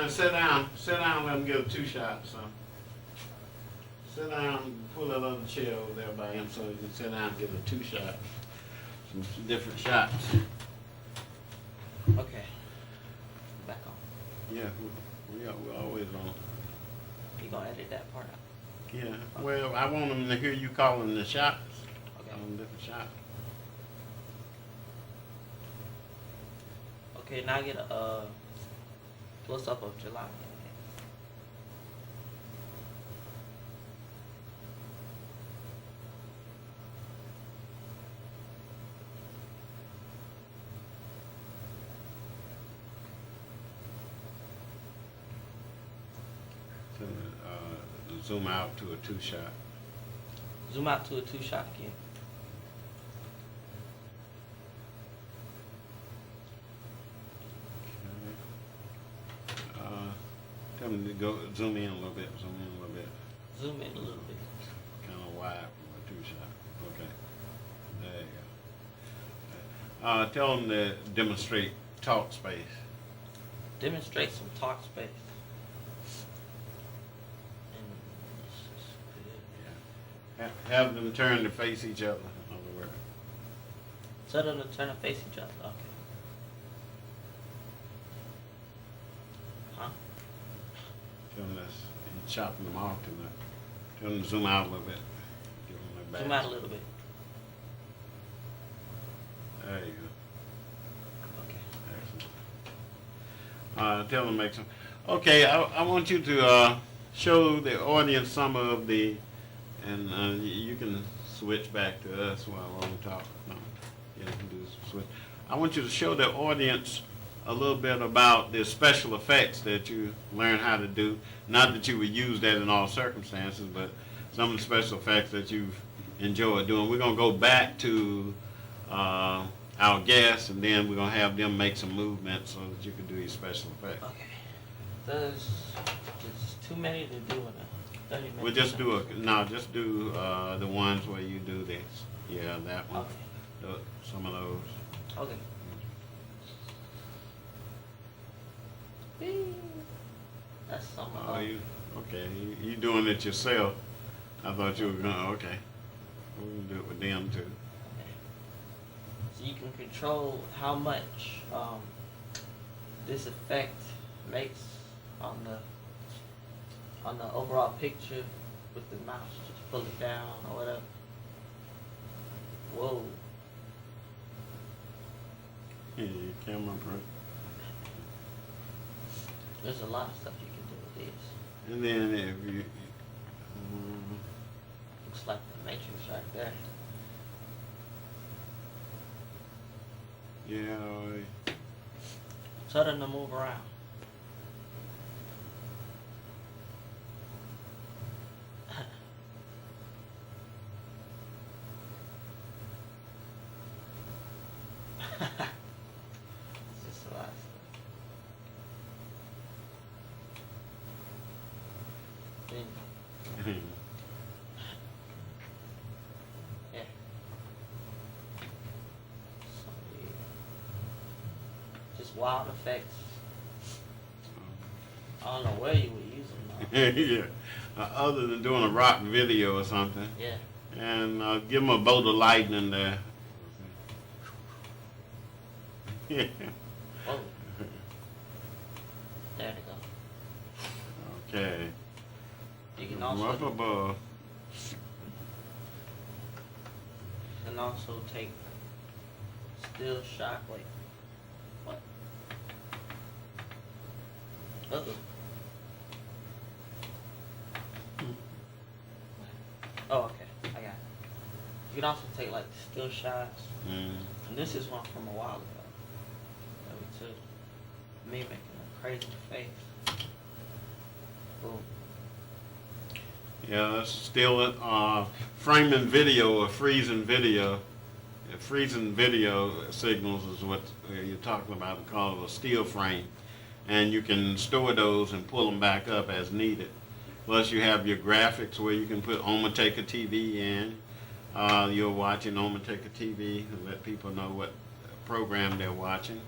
Now sit down. Sit down. Let him get a 2 shots. So. Sit down. Pull that other chair over there by him so he can sit down and get a 2 shot. Some different shots. Okay. Back on. Yeah, we're always on. You gonna edit that part out? Yeah. Well, I want them to hear you calling the shots. Okay. Calling different shots. Okay, now get a close up of July. Zoom out to a 2 shot. Zoom out to a 2 shot again. Tell me to go zoom in a little bit. Zoom in a little bit. Zoom in a little bit. Kind of wide from a 2 shot. Okay. There you go. Tell them to demonstrate talk space. Demonstrate some talk space. Have them turn to face each other, in other words. Tell them to turn and face each other. Okay. Huh? Tell them that's chopping them off too much. Tell them to zoom out a little bit. Give them their back. Zoom out a little bit. There you go. Okay. Excellent. Tell them to make some. Okay, I want you to show the audience some of the. And you can switch back to us while we talk. No, you can do switch. I want you to show the audience a little bit about the special effects that you learned how to do. Not that you would use that in all circumstances, but some of the special effects that you've enjoyed doing. We're going to go back to our guests, and then we're going to have them make some movements so that you can do these special effects. Okay. There's too many to do in a 30 minutes. We'll just do just do the ones where you do this. Yeah, that one. Okay. Some of those. Okay. That's some of Oh, okay. You doing it yourself. I thought you were gonna, okay. We're gonna do it with them too. Okay. So you can control how much this effect makes on the overall picture with the mouse. Just pull it down or whatever. Whoa. Yeah, your camera print. There's a lot of stuff you can do with this. And then if you looks like the Matrix right there. yeah, Tell them to move around. It's just a lot of stuff. Then, yeah. So, yeah. Just wild effects. I don't know where you would use them though. yeah. Other than doing a rock video or something. Yeah. And give them a bolt of lightning there. Yeah. Whoa. There they go. Okay. You can Up also above. take still shot. Wait. What? Uh-oh. Oh, okay. I got it. You can also take like still shots. And this is one from a while ago that we took. Me making a crazy face. Boom. Yeah, that's still framing video or freezing video. Freezing video signals is what you're talking about. We call it a still frame. And you can store those and pull them back up as needed. Plus you have your graphics where you can put Omateka TV in. You're watching Omateka TV and let people know what program they're watching.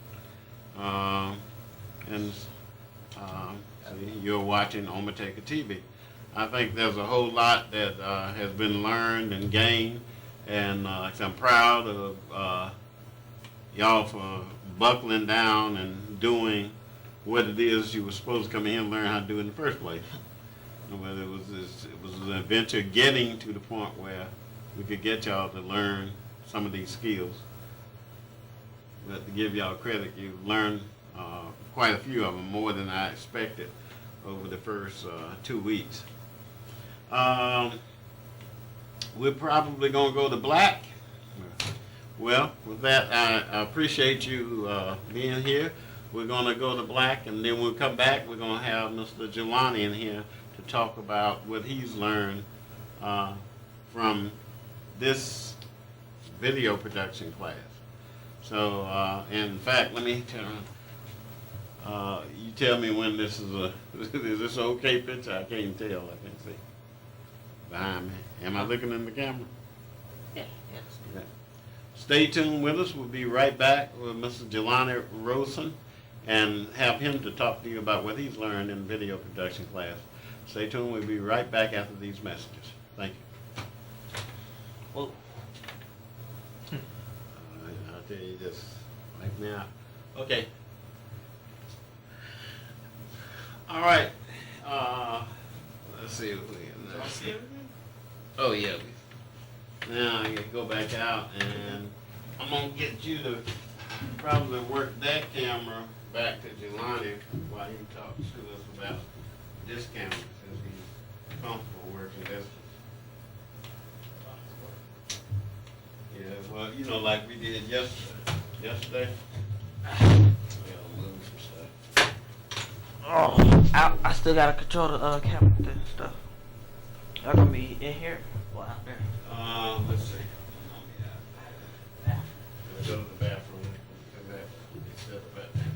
And You're watching Omateka TV. I think there's a whole lot that has been learned and gained, and I'm proud of y'all for buckling down and doing what it is you were supposed to come in here and learn how to do in the first place. But it was an adventure getting to the point where we could get y'all to learn some of these skills. But to give y'all credit, you've learned quite a few of them, more than I expected over the first 2 weeks. We're probably going to go to black. Well, with that, I appreciate you being here. We're going to go to black, and then we'll come back. We're going to have Mr. Jelani in here to talk about what he's learned from this video production class. So, in fact, let me tell you tell me when this is is this an okay picture? I can't tell. I can't see. Behind me. Am I looking in the camera? Yeah. Okay. Stay tuned with us. We'll be right back with Mr. Jelani Rosen and have him to talk to you about what he's learned in video production class. Stay tuned. We'll be right back after these messages. Thank you. Whoa. I'll tell you this right now. Okay. All right. Let's see if we can. Oh yeah. Now I can go back out, and I'm gonna get you to probably work that camera back to Jelani while he talks to us about this camera, since he's comfortable working this. Yeah, well, you know, like we did yesterday. We'll move some stuff. Oh, I still gotta control the camera and stuff. Y'all gonna be in here or out there? Let's see. We'll go to the bathroom. Come back. Set it back there.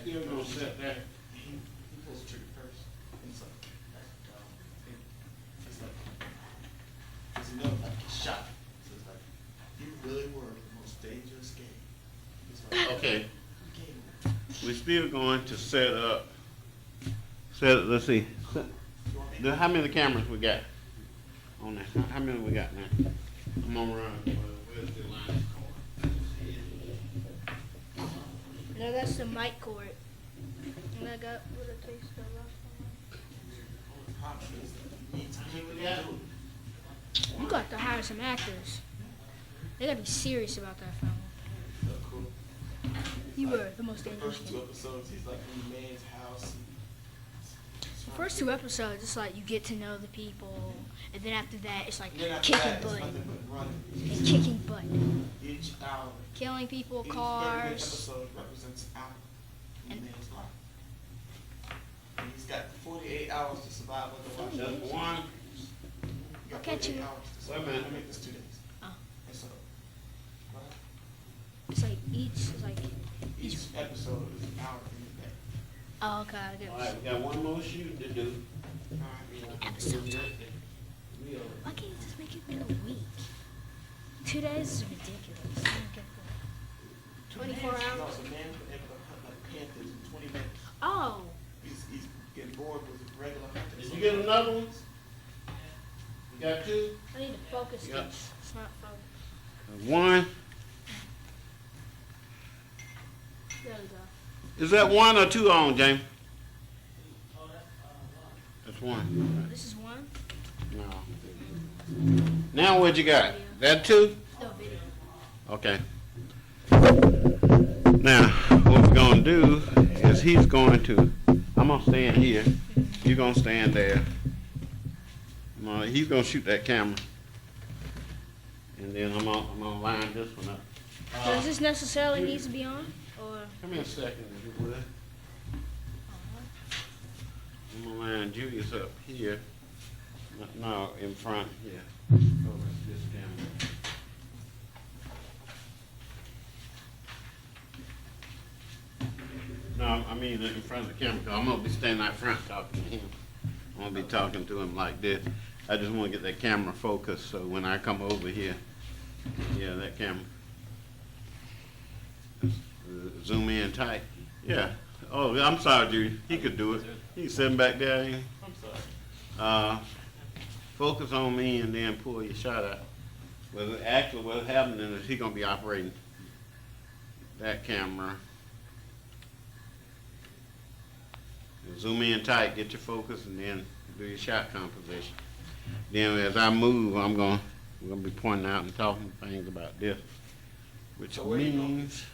still gonna set that. He pulls the trigger first. And so, it's like, it's another like a shot. So it's like, you really were the most dangerous game. It's like, Okay, game. we're still going to set up, let's see. How many cameras we got on there? How many we got now? I'm gonna run, where's the line? No, that's the mic cord. And I got what it takes to You got to hire some actors. They gotta be serious about that film. You were the most dangerous First 2 episodes, he's like in the man's house. The first 2 episodes, it's like you get to know the people, and then after that, it's like Then after kicking that, it's butt. nothing but running. And kicking butt. Each hour. Killing people, Each 30 cars. episode represents an hour in the man's life. And he's got 48 hours to survive otherwise. Just one. You got I'll catch 48 you. hours to Wait a survive. minute. I make this 2 days. Oh. And so, It's like each episode is an hour in the day. Oh, okay. I get All right, we got one more shoot to do. Episode time. Why can't you just make it in a week? 2 days is ridiculous. I don't get that. 24 No, hours? the man could able to hunt like panthers in 20 minutes. Oh. He's getting bored with regular hunting. Did you get another one? You got 2? I need to focus Yep. this. It's not focused. 1. There we go. Is that 1 or 2 on, James? That's 1. This is 1? No. Now what you got? That 2? No video. Okay. Now, what we're going to do is he's going to, I'm going to stand here. You're going to stand there. He's going to shoot that camera. And then I'm going to line this one up. Does this necessarily needs to be on? Or Come here a second, if you would. I'm going to line Julius up here. No, in front here. Over this camera. No, I mean in front of the camera, because I'm going to be standing out front talking to him. I'm going to be talking to him like this. I just want to get that camera focused so when I come over here, yeah, that camera. Zoom in tight. Yeah. Oh, I'm sorry, Judy. He could do it. He's sitting back there. Ain't he? I'm sorry. Focus on me and then pull your shot out. Well, actually, what's happening is he's going to be operating that camera. Zoom in tight, get your focus, and then do your shot composition. Then as I move, we're going to be pointing out and talking things about this, which So where you going? means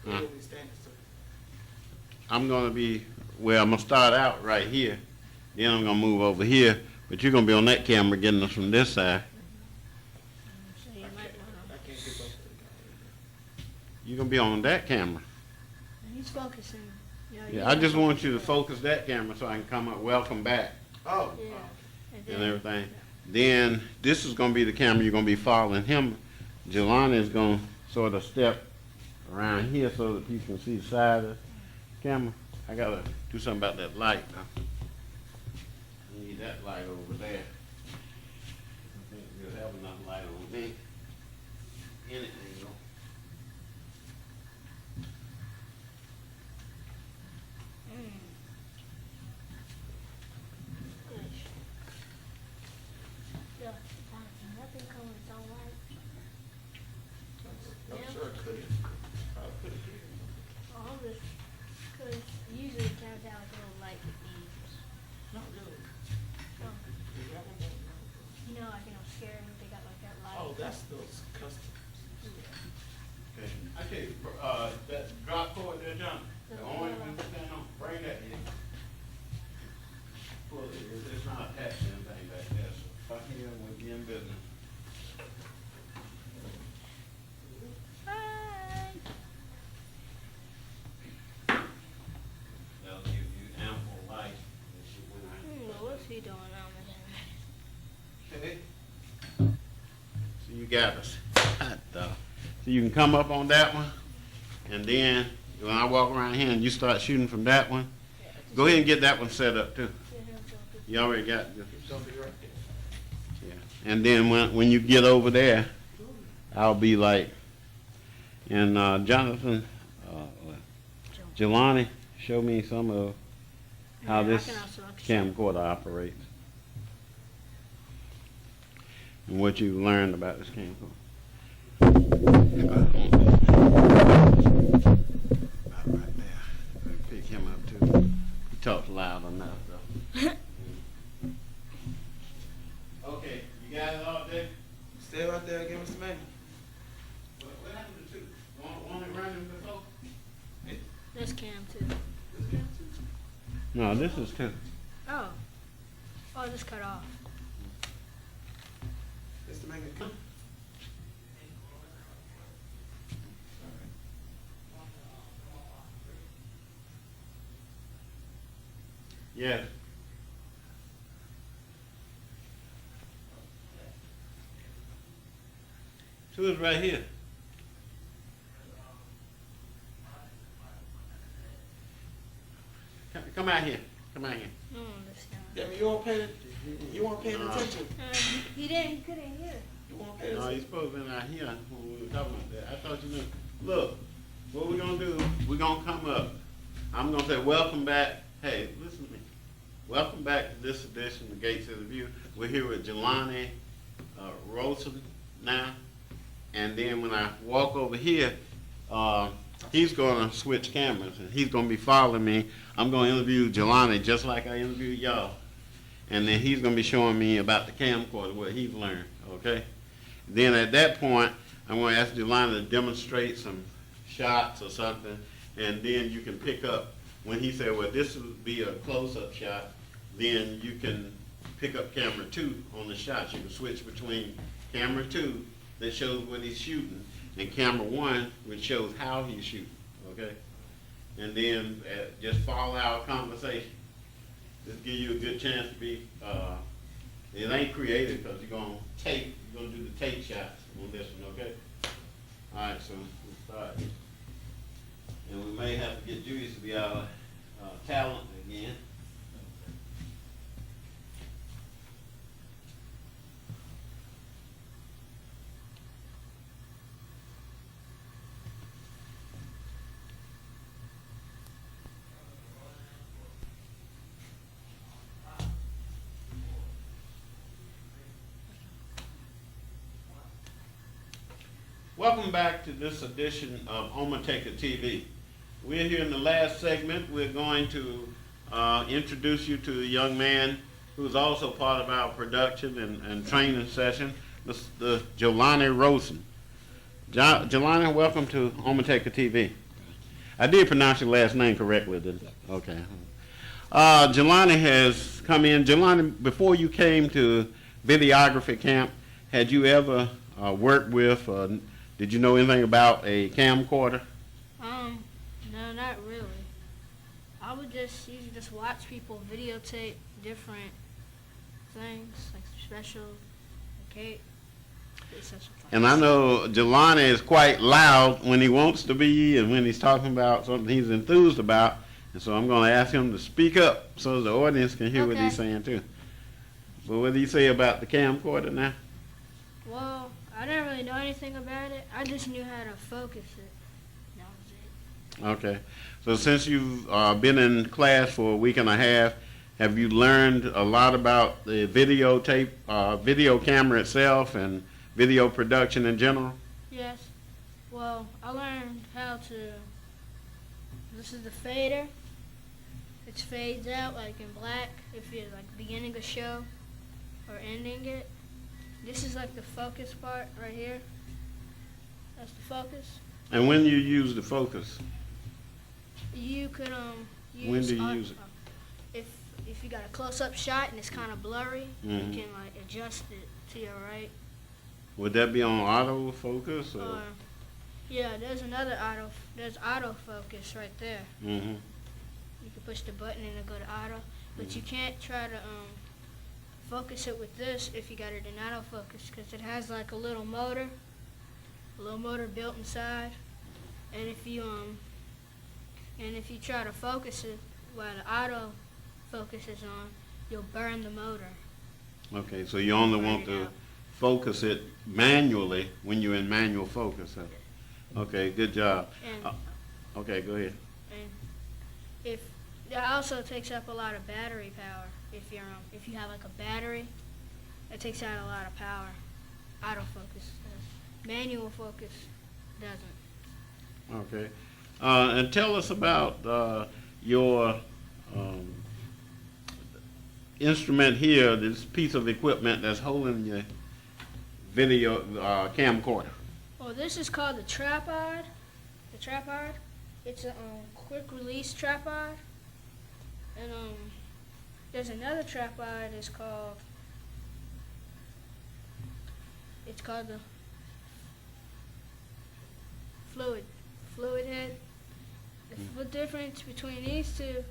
Where will we stand, sir? I'm going to be, well, I'm going to start out right here. Then I'm going to move over here, but you're going to be on that camera getting us from this side. so you might want I can't get both of the guys. You're going to be on that camera. to. He's focusing. You know, Yeah, I just want you to focus that camera so I can come up, welcome back, Oh. Yeah. and everything. Then this is going to be the camera you're going to be following him. Jelana is going to sort of step around here so that people can see the side of the camera. I got to do something about that light, though. I need that light over there. I think we'll have enough light on me. In it, there you go. Yeah. Nothing comes with its own light. I'm sure it could have. Probably could have. Oh, I'm just, because usually it comes out with a little light with these. Not really. Oh. You know, like, scary, they got like that light. Oh, that's those custom. Okay. I tell you, that drop cord there, John, the orange one, stand on, bring that in. Pull it, it's not attached to anything back there, so right here, we'll be in business. Hi. That'll give you ample light. as you went Well, what's he doing now, man? out. Okay. So you got us. Hot dog. So you can come up on that one, and then When I walk around here and you start shooting from that one, go ahead and get that one set up too. You already got it. It's gonna be right there. Yeah. And then when you get over there, I'll be like, and Jonathan, Jelani, show me some of how this camcorder operates and what you learned about this camcorder. About right there. Pick him up too. He talks loud enough though. Okay, you got it all day? Stay right there, give us the menu. What happened to two? One that ran before? This cam too. No, this is two. Oh. Oh, just cut off. Mr. Mangum, come. Yes. Two is right here. Come out here. Come out here. Yeah, you weren't paying attention. He didn't. He couldn't hear. You weren't paying No, attention. you're supposed to be out here when we were talking about that. I thought you knew. Look, what we're gonna do, we're gonna come up. I'm gonna say, welcome back. Hey, listen to me. Welcome back to this edition of Gates of the View. We're here with Jelani Rosen now. And then when I walk over here, he's going to switch cameras, and he's going to be following me. I'm going to interview Jelani just like I interviewed y'all. And then he's going to be showing me about the camcorder, what he's learned, okay? Then at that point, I'm going to ask Jelani to demonstrate some shots or something, and then you can pick up, when he said, well, this would be a close-up shot, then you can pick up camera 2 on the shots. You can switch between camera 2 that shows what he's shooting, and camera 1, which shows how he's shooting, okay? And then just follow our conversation. Just give you a good chance to be, it ain't creative because you're going to do the tape shots on this one, okay? All right, so we'll start. And we may have to get Julius to be our talent again. Welcome back to this edition of Nccu TV. We're here in the last segment. We're going to introduce you to a young man who's also part of our production and training session, Mr. Jelani Rosen. Jelani, welcome to Nccu TV. I did pronounce your last name correctly, didn't I? Okay. Jelani has come in. Jelani, before you came to videography camp, had you ever worked with did you know anything about a camcorder? No, not really. I would just usually just watch people videotape different things, like special, okay. And I know Jelani is quite loud when he wants to be and when he's talking about something he's enthused about. And so I'm going to ask him to speak up so the audience can hear what he's saying too. But what did he say about the camcorder now? Well, I didn't really know anything about it. I just knew how to focus it. That was it. Okay. So since you've been in class for a week and a half, have you learned a lot about the video camera itself and video production in general? Yes. Well, I learned how to, this is the fader. It fades out like in black if you're like beginning a show or ending it. This is like the focus part right here. That's the focus. And when you use the focus? You could use, when do you use it? If you got a close-up shot and it's kind of blurry, you can like adjust it to your right. Would that be on autofocus? Or? Yeah, there's autofocus right there. You can push the button and it'll go to auto, but you can't try to focus it with this if you got it in autofocus because it has like a little motor built inside, and if you And if you try to focus it while the auto focus is on, you'll burn the motor. Okay, so you only want to focus it manually when you're in manual focus. Huh? Okay, good job. And, okay, go ahead. And if that also takes up a lot of battery power. If you have like a battery, it takes out a lot of power. Autofocus does. Manual focus doesn't. Okay, and tell us about your instrument here, this piece of equipment that's holding your video camcorder. Well, this is called the tripod. The tripod. It's a quick release tripod. And there's another tripod. It's called the fluid head. The difference between these two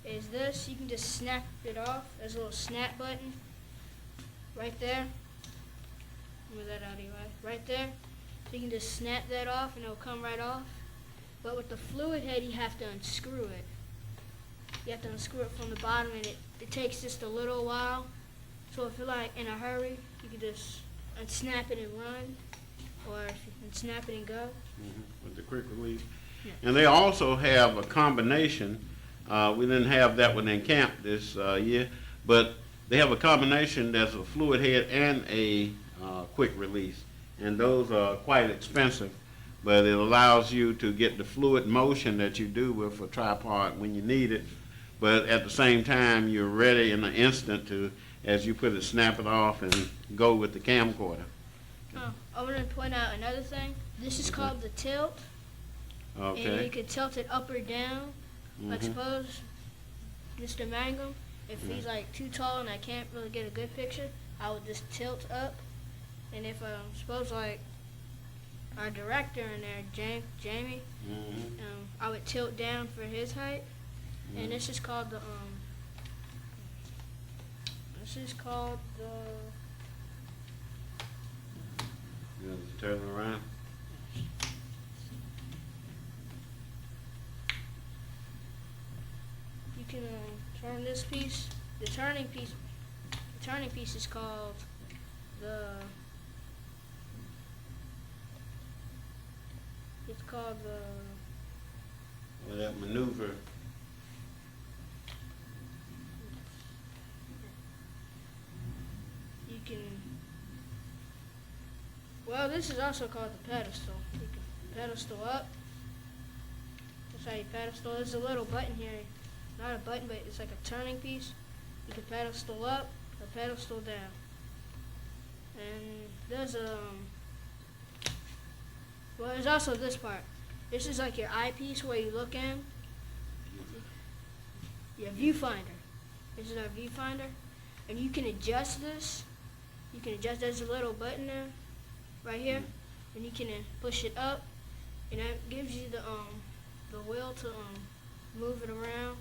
is this: you can just snap it off. There's a little snap button right there. Move that out of your way. Right there. So you can just snap that off and it'll come right off. But with the fluid head, you have to unscrew it. You have to unscrew it from the bottom, and it takes just a little while. So if you're like in a hurry, you can just unsnap it and run, or if you can snap it and go. With the quick release. Yeah. And they also have a combination. We didn't have that one in camp this year, but they have a combination that's a fluid head and a quick release. And those are quite expensive, but it allows you to get the fluid motion that you do with a tripod when you need it. But at the same time, you're ready in an instant to, as you put it, snap it off and go with the camcorder. Oh, I want to point out another thing. This is called the tilt. Okay. And you can tilt it up or down. Like suppose Mr. Mangum, if he's like too tall and I can't really get a good picture, I would just tilt up. And if suppose like our director in there, Jamie, I would tilt down for his height. And this is called the You know, turn it around. You can turn this piece. The turning piece is called Well, that maneuver. You can. Well, this is also called the pedestal. You can pedestal up. That's how you pedestal. There's a little button here. Not a button, but it's like a turning piece. You can pedestal up or pedestal down. And there's well, there's also this part. This is like your eyepiece where you look in. Your viewfinder. This is our viewfinder. And you can adjust this. You can adjust, there's a little button there, right here. And you can push it up. And that gives you the will to move it around.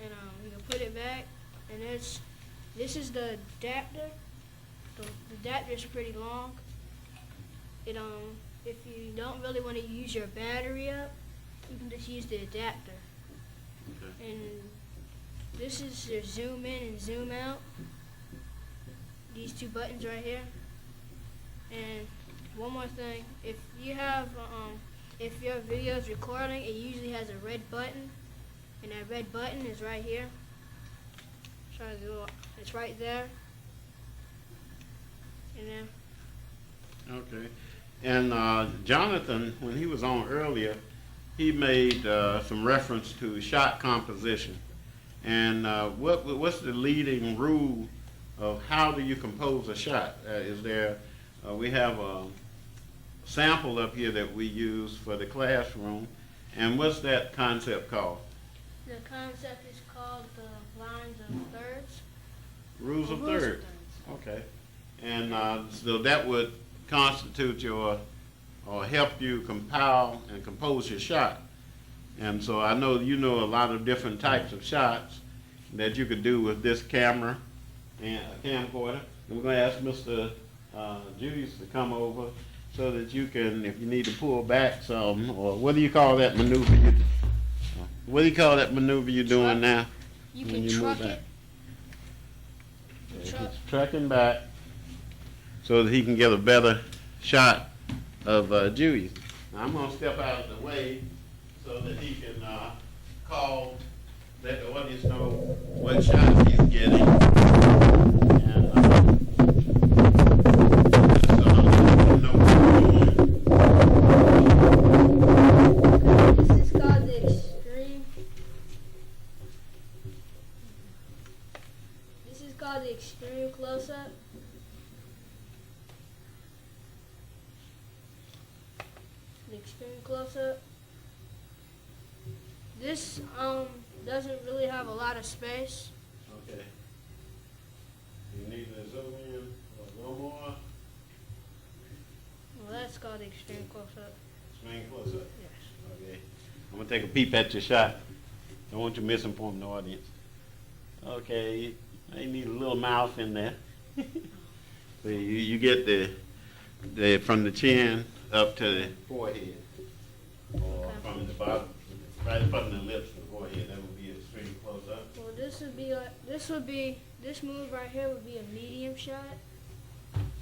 And you can put it back. And this is the adapter. The adapter is pretty long. It if you don't really want to use your battery up, you can just use the adapter. Okay. And this is your zoom in and zoom out. These two buttons right here. And one more thing, if you have if your video is recording, it usually has a red button, and that red button is right here. It's right there. And then. Okay. And Jonathan, when he was on earlier, he made some reference to shot composition. And what's the leading rule of how do you compose a shot? Is there, we have a sample up here that we use for the classroom. And what's that concept called? The concept is called the lines of thirds. Rules of thirds. Okay. And so that would constitute your, or help you compile and compose your shot. And so I know you know a lot of different types of shots that you could do with this camera and a camcorder. And we're going to ask Mr. Julius to come over so that you can, if you need to pull back some, or what do you call that maneuver? What do you call that maneuver you're doing now? You when can you truck move back? it. Okay, Truck. he's trucking back so that he can get a better shot of Judy. Now I'm gonna step out of the way so that he can call, let the audience know what shot he's getting. And This is called the extreme. This is called the extreme close-up. The extreme close-up. This doesn't really have a lot of space. okay. You need to zoom in a little more. Well, that's called the extreme close-up. Swing close up. Yes. Okay. I'm gonna take a peep at your shot. Don't want you to misinform the audience. Okay. You need a little mouth in there. So you get the from the chin up to the forehead, or from the bottom, right from the lips to the forehead. That would be a extreme close up. Well, this move right here would be a medium shot.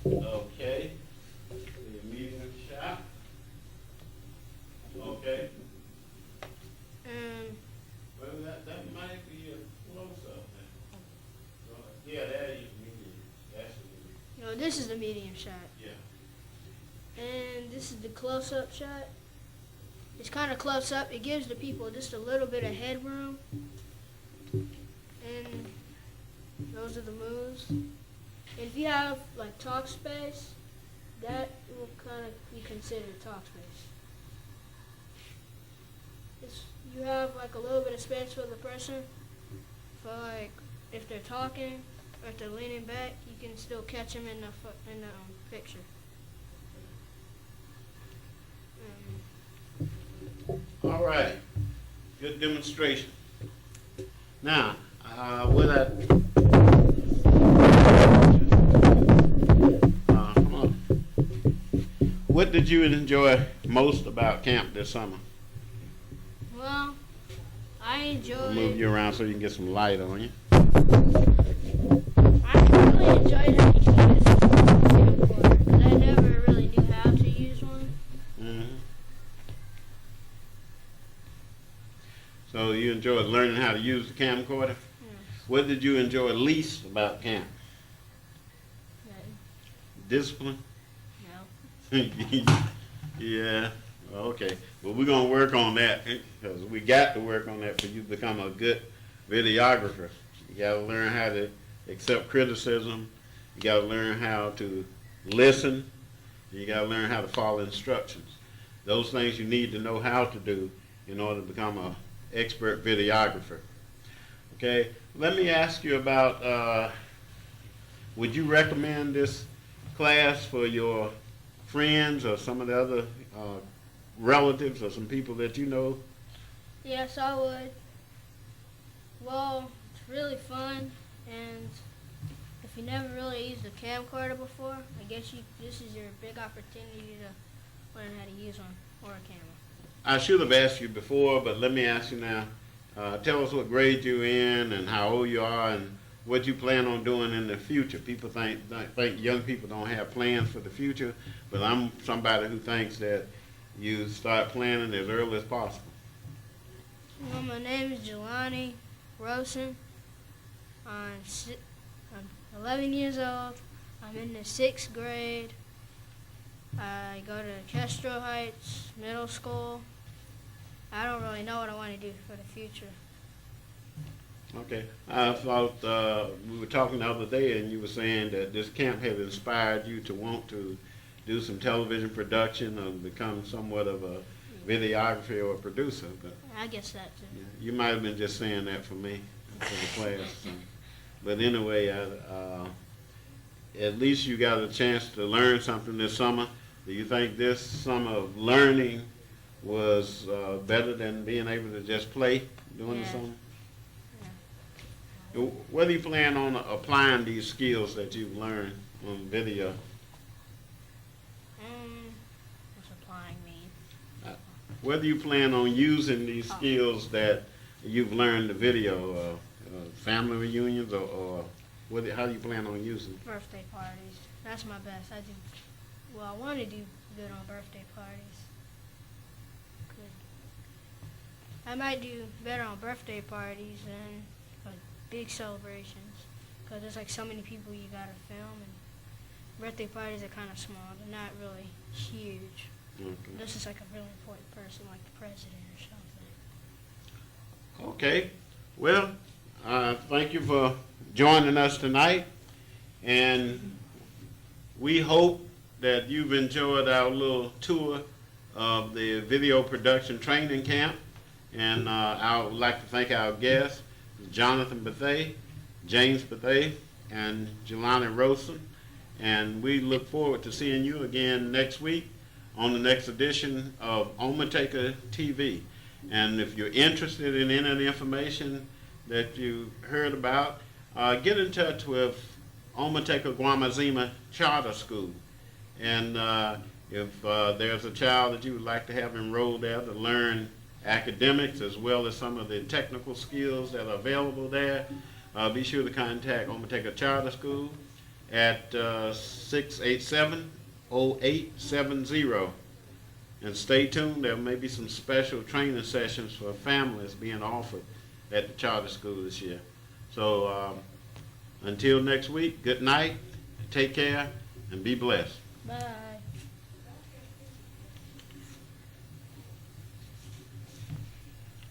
Okay. The medium shot. Okay. Well, that might be a close-up then. Yeah, that is medium. That's the medium. No, this is the medium shot. Yeah. And this is the close-up shot. It's kind of close up. It gives the people just a little bit of headroom. And those are the moves. And if you have like talk space, that will kind of be considered talk space. You have like a little bit of space for the person, for like if they're talking or if they're leaning back, you can still catch them in the picture. All right. Good demonstration. Now, come on. What did you enjoy most about camp this summer? Well, I enjoyed. I'll move you around so you can get some light on you. I really enjoyed having to use a camcorder, because I never really knew how to use one. Mm-hmm. So you enjoyed learning how to use the camcorder? Yes. What did you enjoy least about camp? Discipline? No. Yeah. Okay. Well, we're going to work on that because we got to work on that for you to become a good videographer. You got to learn how to accept criticism. You got to learn how to listen. You got to learn how to follow instructions. Those things you need to know how to do in order to become an expert videographer. Okay. Let me ask you about, would you recommend this class for your friends or some of the other relatives or some people that you know? Yes, I would. Well, it's really fun, and if you never really used a camcorder before, I guess this is your big opportunity to learn how to use one, or a camera. I should have asked you before, but let me ask you now. Tell us what grade you're in and how old you are and what you plan on doing in the future. People think young people don't have plans for the future, but I'm somebody who thinks that you start planning as early as possible. Well, my name is Jelani Rosen. I'm 11 years old. I'm in the 6th grade. I go to Castro Heights Middle School. I don't really know what I want to do for the future. Okay. I thought we were talking the other day and you were saying that this camp had inspired you to want to do some television production or become somewhat of a videographer or a producer. But I guess that too. yeah, you might have been just saying that for me, for the class. So. But anyway, at least you got a chance to learn something this summer. Do you think this summer of learning was better than being able to just play during the summer? Yeah. What do you plan on applying these skills that you've learned on video? What's applying mean? Whether you plan on using these skills that you've learned the video? Family reunions or how do you plan on using it? Birthday parties. That's my best. I want to do good on birthday parties. I might do better on birthday parties than big celebrations, because there's like so many people you gotta film, and birthday parties are kind of small. They're not really huge. Okay. This is like a really important person, like the president or something. Okay. Well, thank you for joining us tonight, and we hope that you've enjoyed our little tour of the video production training camp. And I would like to thank our guests, Jonathan Bethea, James Bethea, and Jelani Rosen. And we look forward to seeing you again next week on the next edition of Omateka TV. And if you're interested in any of the information that you heard about, get in touch with Omateka Guamazima Charter School. And if there's a child that you would like to have enrolled there to learn academics as well as some of the technical skills that are available there, be sure to contact Omateka Charter School at 687-0870. And stay tuned, there may be some special training sessions for families being offered at the charter school this year. So until next week, good night, take care, and be blessed. Bye.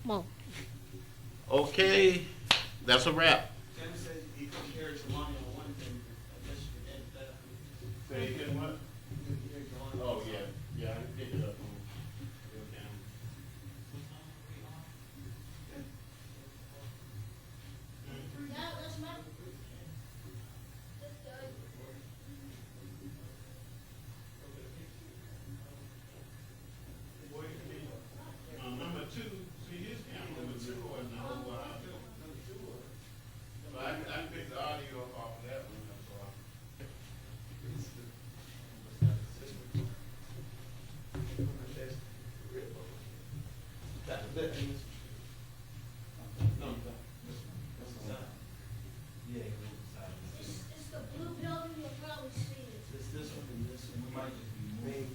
Whoa. Okay, that's a wrap. Tim said he couldn't hear Jelani on one thing. I guess you could edit that out. Say again what? You couldn't hear Jelani. Oh, yeah. Yeah, I can pick it up on your camera. Number two, see his camera, number two wasn't a whole while too. So I can pick the audio up off of that one, that's all. That's it. It's the blue building, you'll probably see it. This one and this one. We might just be made.